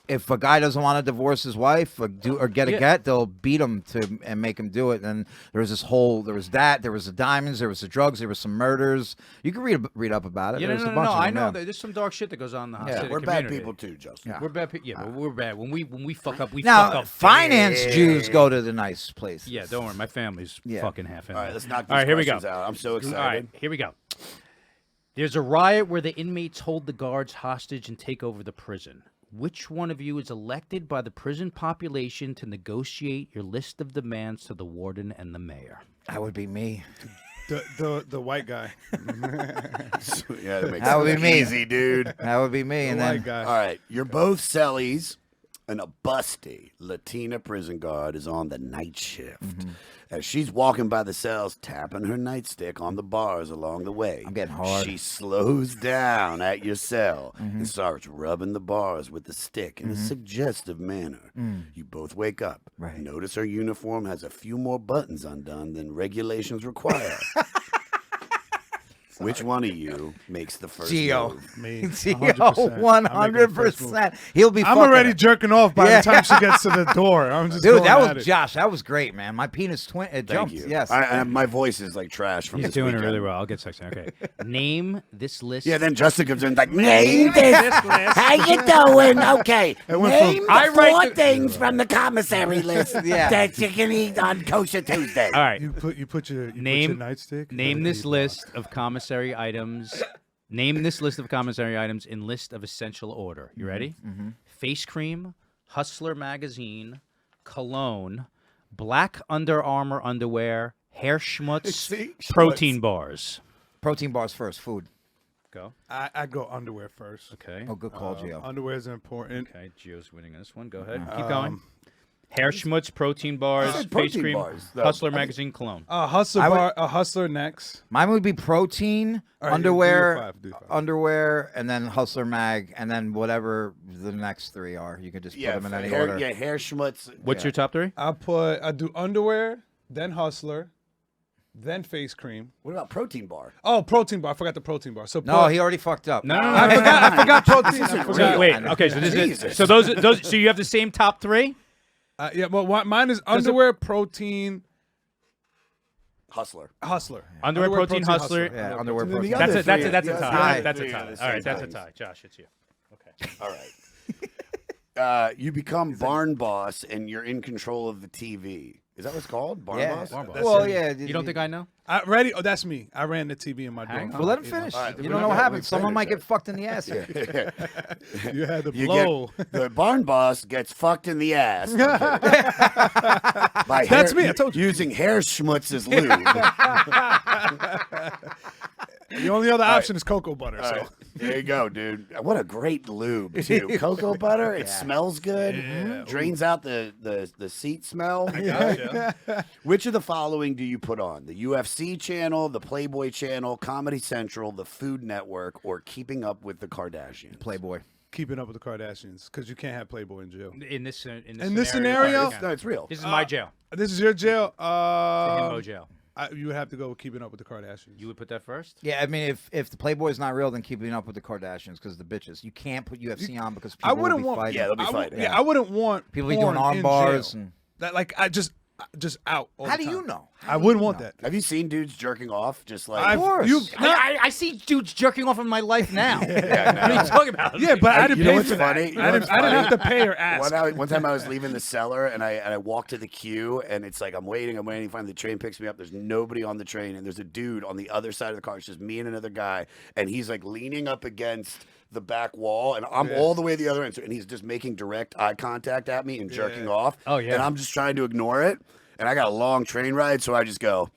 If a guy doesn't want to divorce his wife or get a get, they'll beat him and make him do it. And there was the diamonds, there was the drugs, there was some murders. You can read up about it. Yeah, There's a no. bunch of I them, know yeah. there's some dark shit that goes on in the Hasidic We're bad community. people too, Justin. Yeah. We're bad people. Yeah, but we're bad. When we fuck up, we Now, fuck up. finance Jews go to the nice places. Yeah, don't worry. My family's Yeah. fucking half in. All right, let's knock these All right, here we go. questions out. I'm so excited. All right, here we go. There's a riot where the inmates hold the guards hostage and take over the prison. Which one of you is elected by the prison population to negotiate your list of demands to the warden and the mayor? That would be me. The white guy. Yeah, that makes That would be it me. easy, dude. That would be me. The And white then guy. All right, you're both cellies, and a busty Latina prison guard is on the night shift. As she's walking by the cells, tapping her nightstick on the bars along the way. I'm getting hard. She slows down at your cell and starts rubbing the bars with the stick in a suggestive manner. You both wake up. Right. Notice her uniform has a few more buttons undone than regulations require. Which one of you makes the first Geo. move? Me. Geo, 100%. 100%. He'll be. I'm fucking already it. jerking off by Yeah. the time she gets to the door. I'm just Dude, going that at was it. Josh. That was great, man. My penis it Thank jumped. you. Yes. My voice is like trash from He's this doing weekend. it really well. I'll get sexy. Okay. Name this list. Yeah, then Justin comes in like, name this. How you doing? Okay. Name I the write four the- things from the commissary list Yeah. that you can eat on Kosher Tuesday. All right. You put your Name nightstick. Name this list of commissary items. Name this list of commissary items in list of essential order. You ready? Face cream, Hustler magazine, cologne, black Under Armour underwear, hair schmutz, See? protein bars. Protein bars first. Food. Go. I go underwear first. Okay. Oh, good call, Geo. Underwear is important. Okay. Geo's winning this one. Go ahead. Keep going. Hair schmutz, protein bars, said face protein cream, bars, though. Hustler magazine, cologne. A hustler next. Mine would be protein, All right, underwear, do your five. underwear, and then Hustler mag, and then whatever the next three are. You could just put Yeah, them in any hair, order. yeah, hair schmutz. What's yeah. your top three? I do underwear, then hustler, then face cream. What about protein bar? Oh, protein bar. I forgot the protein bar. So No, he already fucked up. No. I forgot protein. I This is forgot. real. Wait. I know. Okay. So this is Jesus. so those. So you have the same top three. Yeah, but mine is underwear, protein, Hustler. Hustler. Underwear protein hustler. Yeah, underwear And then the protein. other That's a three- that's a yeah, tie. yeah, That's a yeah, tie. the All same right, that's a things. tie. Josh, it's you. Okay. All right. You become barn boss and you're in control of the TV. Is that what it's called? Barn Yeah. boss? Barn boss. Well, it. yeah. You don't think I know? Ready? Oh, that's me. I ran the TV in my Hang dorm. on. Well, let him finish. All right, You we don't know what got- happens. we Someone might finished get fucked in the ass here. You had the You blow. get the barn boss gets fucked in the ass. By That's me, I told you. Using hair schmutz as lube. The only other option is cocoa butter. All So right, there you go, dude. What a great lube too. Cocoa butter. It smells good. Drains out the seat smell. Gotcha. Which of the following do you put on? The UFC channel, the Playboy channel, Comedy Central, the Food Network, or Keeping Up with the Kardashians? Playboy. keeping up with the Kardashians because you can't have Playboy in jail. In this scenario? yeah. No, it's real. This is my jail. This is your jail. The Himbo jail. You would have to go with Keeping Up with the Kardashians. You would put that first? Yeah, I mean, if the Playboy's not real, then Keeping Up with the Kardashians because the bitches. You can't put UFC on because people I wouldn't will be want. fighting. Yeah, they'll be I fighting. yeah, I wouldn't want People be doing porn arm in bars jail. and- That like I just out. All How the do you time. know? I wouldn't want that. Have you seen dudes jerking off? Just like I've- course. you- I see dudes jerking off in my life now. What are you talking about? Yeah, but I didn't you know pay what's for that. funny? You know I didn't. what's I didn't funny? have to pay or ask. One time I was leaving the cellar and I walked to the queue and it's like I'm waiting. Finally the train picks me up. There's nobody on the train and there's a dude on the other side of the car. It's just me and another guy and he's like leaning up against the back wall and I'm all the way to the other end. And he's just making direct eye contact at me and jerking off. Oh, yeah. And I'm just trying to ignore it. And I got a long train ride, so I just go.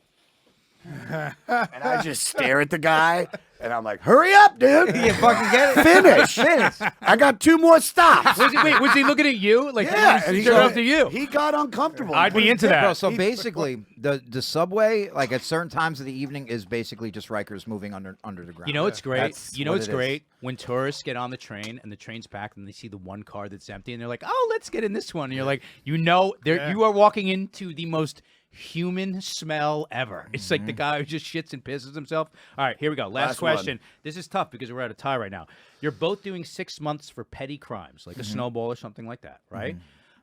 And I just stare at the guy, and I'm like, "Hurry up, dude! You fucking get it. Finish! I got 2 more stops." Was he looking at you? Like, Yeah, he he turned up to you. He got uncomfortable. I'd be into that. Bro, so basically, the subway, like at certain times of the evening, is basically just Rikers moving under the ground. You know it's great. That's You know what it's it is. great when tourists get on the train and the train's packed and they see the one car that's empty and they're like, "Oh, let's get in this one." And you're like, you are walking into the most human smell ever. It's like the guy who just shits and pisses himself. All right, here we go. Last one. question. This is tough because we're at a tie right now. You're both doing 6 months for petty crimes, like a snowball or something like that, right?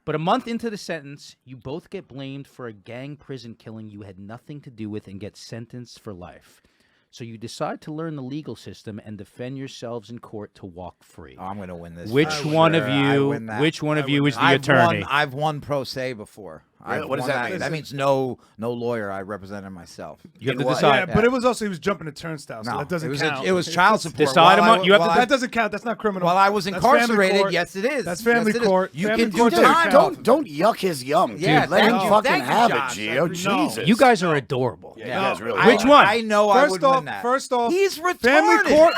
But a month into the sentence, you both get blamed for a gang prison killing you had nothing to do with and get sentenced for life. So you decide to learn the legal system and defend yourselves in court to walk free. Oh, I'm going to win this. Which for one sure. of I you? win that. Which one of you is the I've attorney? I've won pro se before. Really? I've What does won that mean? That means no lawyer. I represented myself. You have to what? decide. Yeah, but it was also he was jumping the turnstile, so No, that doesn't it was count. it was child support. Decide While among- you have to while that doesn't count. That's not criminal. While I was That's family incarcerated, court. yes, it is. That's family Yes, it is. court. You Family can do court Dude, doesn't time. count. don't yuck his yum, dude. Yeah, Let him thank you. fucking Thank you, have Josh. it, Geo. No. Jesus. You guys are adorable. Yeah, you guys really Which are. one? I know I would First off, win that. first off, He's retarded. family court.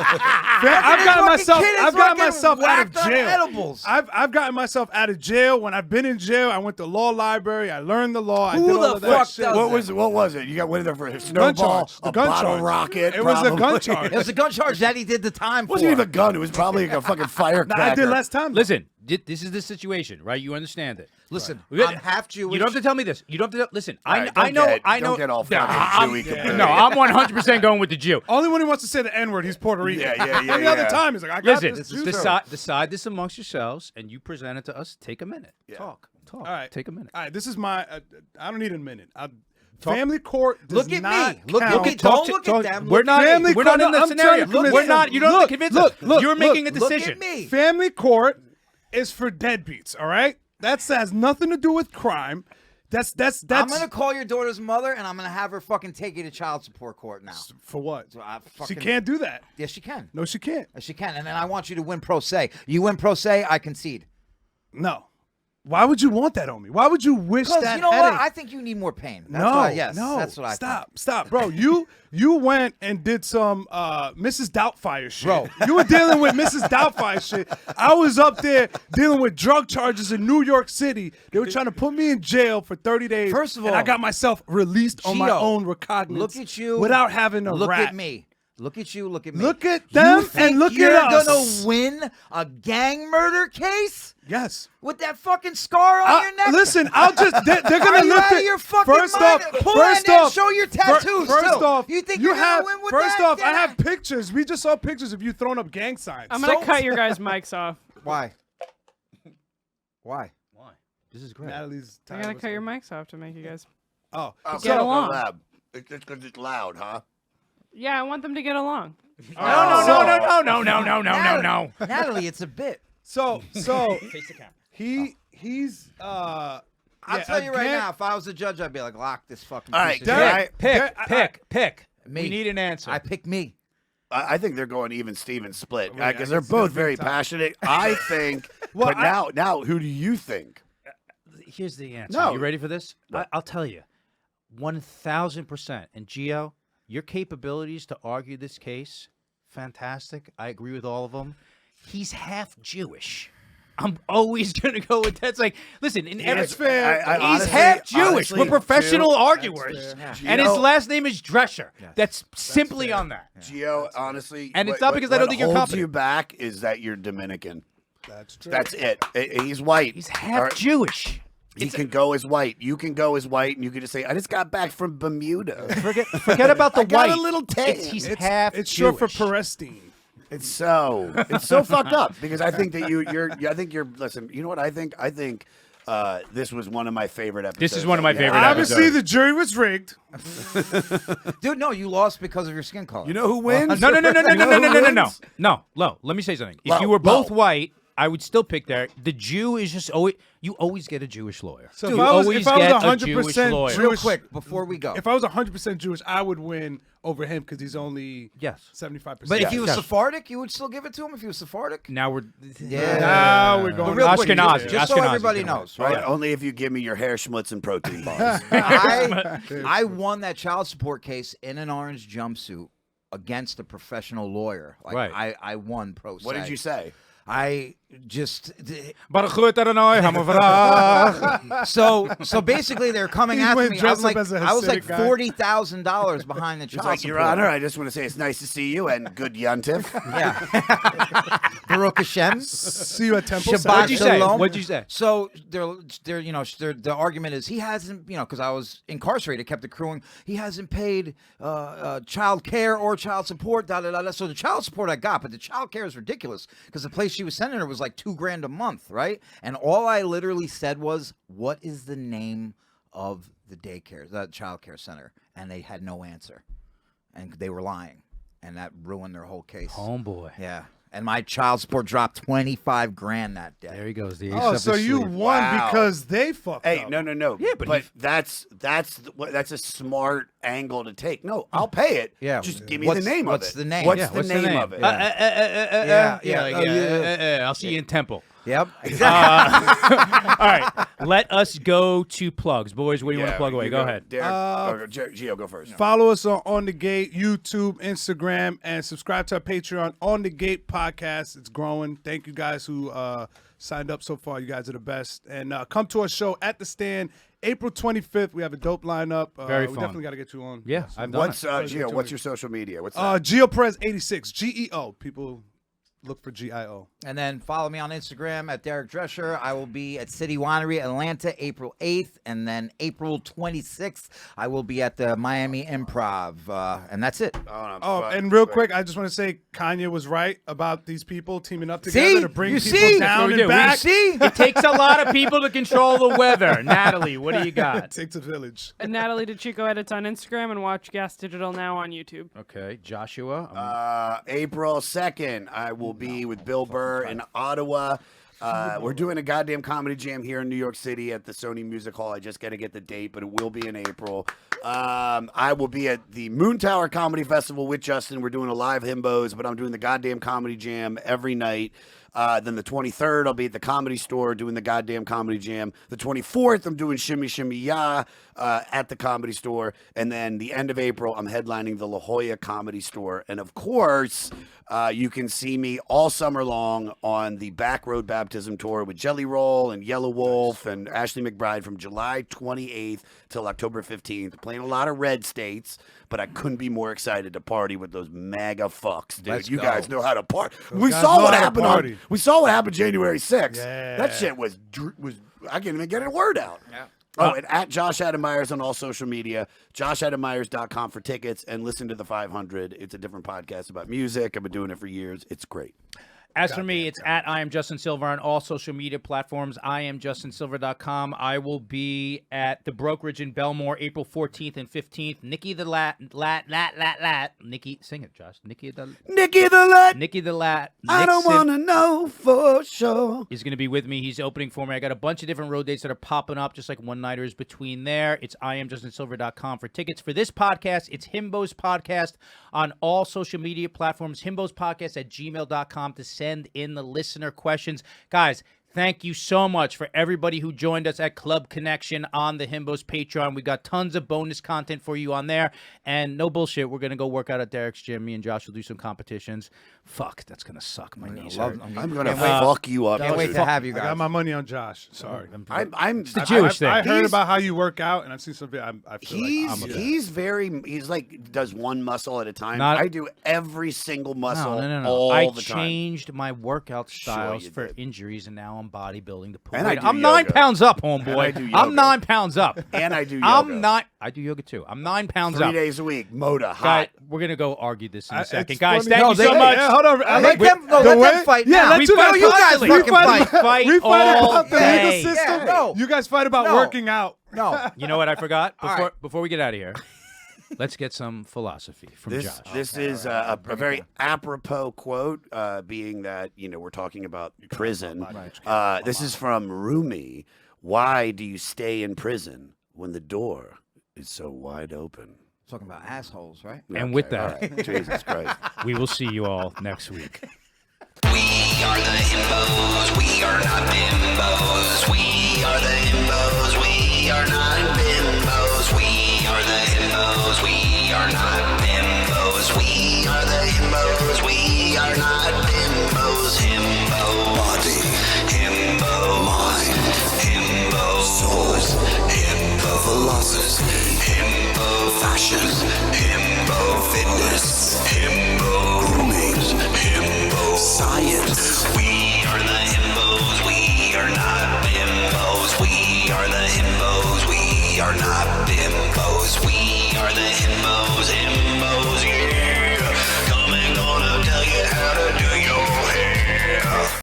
I've gotten myself. I've gotten myself out of whacked on jail. edibles. I've gotten myself out of jail. When I've been in jail, I went to law library. I learned the law. I Who did all the of that fuck shit. does What was it? You got one of them for a Gun snowball, charge. The a gun bottle charge. rocket. It was a gun probably. charge. It was a gun charge that he did the time It for. wasn't even a gun. It was probably like a fucking firecracker. I did less time. Listen, this is the situation, right? You understand it. Listen, Right. I'm half Jewish. You don't have to tell me this. You don't have to listen. All right, I know. don't get all fucking I'm- Jewy compared. No, I'm 100% going with the Jew. Only when he wants to say the N-word, he's Puerto Rican. Yeah. Any other time, he's like, I got Listen, this. decide this amongst yourselves, and you present it to us. Take a minute. Talk. All right. Take a minute. All right, this is my. I don't need a minute. Family court does Look at not me. Look count. at don't look at them. We're Look not. at Family We're not court- in the I'm scenario. trying to convince We're them. not. You don't have to convince us. You're making a Look decision. at me. Family court is for deadbeats. All right, that has nothing to do with crime. That's I'm gonna call your daughter's mother and I'm gonna have her fucking take you to child support court now. for what? So I She fucking- can't do that. Yes, she can. No, she can't. Yes, she can. And then I want you to win pro se. You win pro se, I concede. No. Why would you want that on me? Why would you wish Because that? you know headache? what? I think you need more pain. That's No, what yes, no, that's what I stop, bro. You went and did some Mrs. Doubtfire shit. Bro. You were dealing with Mrs. Doubtfire shit. I was up there dealing with drug charges in New York City. They were trying to put me in jail for 30 days. First of and I all, got myself released on my Geo, own recognizance. Look at you. without having a Look rat. at me. Look at you. Look at me. Look at You them think and look at you're us. gonna win a gang murder case Yes. with that fucking scar on your neck? Listen, I'll just they're gonna Are you look out of at your fucking first mind? off. Pull First that and off, show your tattoos, First too. off, You think you're gonna have win with first that? off, I Yeah. have pictures. We just saw pictures of you throwing up gang signs. I'm gonna cut your guys' mics off. Why? Why? Why? This is great. Natalie's I gotta cut your mics off to make you guys. Oh, Get along. Loud. It's just because it's loud, huh? Yeah, I want them to get along. No. Natalie, it's a bit. so Face the camera. he's I'll tell you right now, if I was a judge, I'd be like, lock this fucking All piece right, of Derek, Pick. Me. We need an answer. I pick me. I think they're going even Steven split yeah, because they're it's both gonna be very tough. passionate. I think. Well, but now, who do you think? Here's the answer. No. You ready for this? I'll tell you. 1,000%. And Geo, your capabilities to argue this case, fantastic. I agree with all of them. He's half Jewish. I'm always gonna go with that. It's like, listen, in every, That's fair. I he's honestly- half Jewish. honestly, We're professional too, arguers, fair. and his Geo- last name is Drescher. That's simply on that. Geo, honestly, And it's not because I don't think you're What holds competent. you back is that you're Dominican. That's true. That's it. He's white. He's All half right? Jewish. He can go as white. You can go as white, and you can just say, "I just got back from Bermuda." Forget about the I got white. a little tan. He's half It's Jewish. short for Perestine. It's so fucked up because I think that you're. Listen, you know what I think? I think this was one of my favorite episodes. This is one of my favorite Obviously, episodes. the jury was rigged. Dude, no, you lost because of your skin color. You know who wins? No. You know who wins? No. Let me say something. If Lo, you were both Lo. white, I would still pick Derek. The Jew is just always. You always get a Jewish lawyer. So you if I was always 100% get a Jewish lawyer. Jewish- Real quick, before we go. If I was 100% Jewish, I would win over him because he's only Yes. 75%. But if he was Yes. Sephardic, you would still give it to him if he was Sephardic? Now we're. Yeah. now we're going. But real quick, Ashkenazi. just so Ashkenazi everybody can win. knows, right? Only if you give me your hair schmutz and protein bars. I won that child support case in an orange jumpsuit against a professional lawyer. Like Right. I won pro se. What did you say? I just so basically they're coming He after went me. dressed I'm like, up as a I was like Hasidic guy. $40,000 behind the It's child like, support. Your Honor, I just want to say it's nice to see you and good yontif. Yeah. Baruch Hashem. See you at Temple. Shabbat What'd you say? Shalom. What'd you say? So the argument is he hasn't, because I was incarcerated, kept accruing. He hasn't paid child care or child support. So the child support I got, but the child care is ridiculous because the place she was sending her was like $2,000 a month, right? And all I literally said was, "What is the name of the daycare, the child care center?" And they had no answer, and they were lying, and that ruined their whole case. Homeboy. Yeah. And my child support dropped $25,000 that day. There he goes. The ace Oh, up so his you sleeve. won Wow. because they fucked Hey, up. no. Yeah, but that's a smart angle to take. No, I'll pay it. Yeah. Just give me What's- the name of it. what's the name? What's Yeah, the What's name of it? I'll see you in Temple. Yep. All right, let us go to plugs, boys. What do you want to plug away? Go ahead. Derek, Geo, go first. Follow us on the Gate, YouTube, Instagram, and subscribe to our Patreon on the Gate podcast. It's growing. Thank you guys who signed up so far. You guys are the best. And come to our show at the Stand, April 25th. We have a dope lineup. Very We fun. definitely got to get you on. Yeah, I've done What's it. Geo? What's your social media? What's that? Geo Perez 86, GEO. People look for GIO. And then follow me on Instagram at Derek Drescher. I will be at City Winery, Atlanta, April 8th. And then April 26th, I will be at the Miami Improv. And that's it. Oh, and real quick, I just want to say Kanye was right about these people teaming up together to bring people down and back. It takes a lot of people to control the weather. Natalie, what do you got? It takes a village. And Natalie DeChico edits on Instagram and watch Gas Digital now on YouTube. Okay, Joshua. April 2nd, I will be with Bill Burr in Ottawa. We're doing a goddamn comedy jam here in New York City at the Sony Music Hall. I just got to get the date, but it will be in April. I will be at the Moon Tower Comedy Festival with Justin. We're doing a live Himbos, but I'm doing the goddamn comedy jam every night. Then the 23rd, I'll be at the Comedy Store doing the goddamn comedy jam. The 24th, I'm doing Shimmy Shimmy Ya at the Comedy Store. And then the end of April, I'm headlining the La Jolla Comedy Store. And of course, you can see me all summer long on the Back Road Baptism Tour with Jelly Roll and Yellow Wolf and Ashley McBride from July 28th till October 15th. Playing a lot of red states, but I couldn't be more excited to party with those mega fucks, dude. Let's You go. guys know how to party. We guys saw know what how to happened party. We saw what happened January 6th. Yeah. That shit was I can't even get a word out. Yeah. Oh, and at Josh Adam Myers on all social media, joshadammyers.com for tickets, and listen to the 500. It's a different podcast about music. I've been doing it for years. It's great. As for me, it's at I am Justin Silver on all social media platforms. IamJustinSilver.com. I will be at the Brokerage in Belmore April 14th and 15th. Nikki the Lat. Nikki, sing it, Josh. Nikki the Lat. I don't Nixon want to know for sure. is going to be with me. He's opening for me. I got a bunch of different road dates that are popping up, just like one-nighters between there. It's IamJustinSilver.com for tickets. For this podcast, it's Himbos Podcast on all social media platforms. himbospodcast@gmail.com to send in the listener questions. Guys, thank you so much for everybody who joined us at Club Connection on the Himbos Patreon. We got tons of bonus content for you on there. And no bullshit, we're going to go work out at Derek's gym. Me and Josh will do some competitions. Fuck, that's going to suck. My knees hurt. I'm going to fuck you up. Can't wait to have you I guys. got my money on Josh. Sorry. It's the Jewish thing. I heard about how you work out, and I've seen some. I feel he's like does one muscle at a time. Not- I do every single muscle No. all I the time. changed my workout styles you for did. injuries, and now I'm bodybuilding to pull And I weight. do I'm 9 yoga. pounds up, And I homeboy. do I'm yoga. 9 pounds up. And I do yoga. I'm not. I do yoga too. I'm 9 pounds 3 up. days a week. Moda hot. Guys, we're gonna go argue this in a It's second. Guys, funny. thank No, you they- so much. Yeah, hold on. I Let like them, no, the let way- them fight. Yeah, now. let's We do fight that. You guys constantly. fucking fight. We fight all about the day. legal system. Yeah, no. You guys fight about No. working out. No. You know what I forgot? All right. Before we get out of here, let's get some philosophy from Josh. This is a very apropos quote, being that we're talking about prison. This is from Rumi. Why do you stay in prison when the door is so wide open? Talking about assholes, right? And with Okay, that- all right. Jesus Christ. We will see you all next week. We are the himbos, we are not bimbos. We are the himbos, we are not bimbos. We are the himbos, we are not bimbos. We are the himbos, we are not bimbos. Himbo body, himbo mind, himbo source, himbo philosophy, himbo fashion, himbo fitness.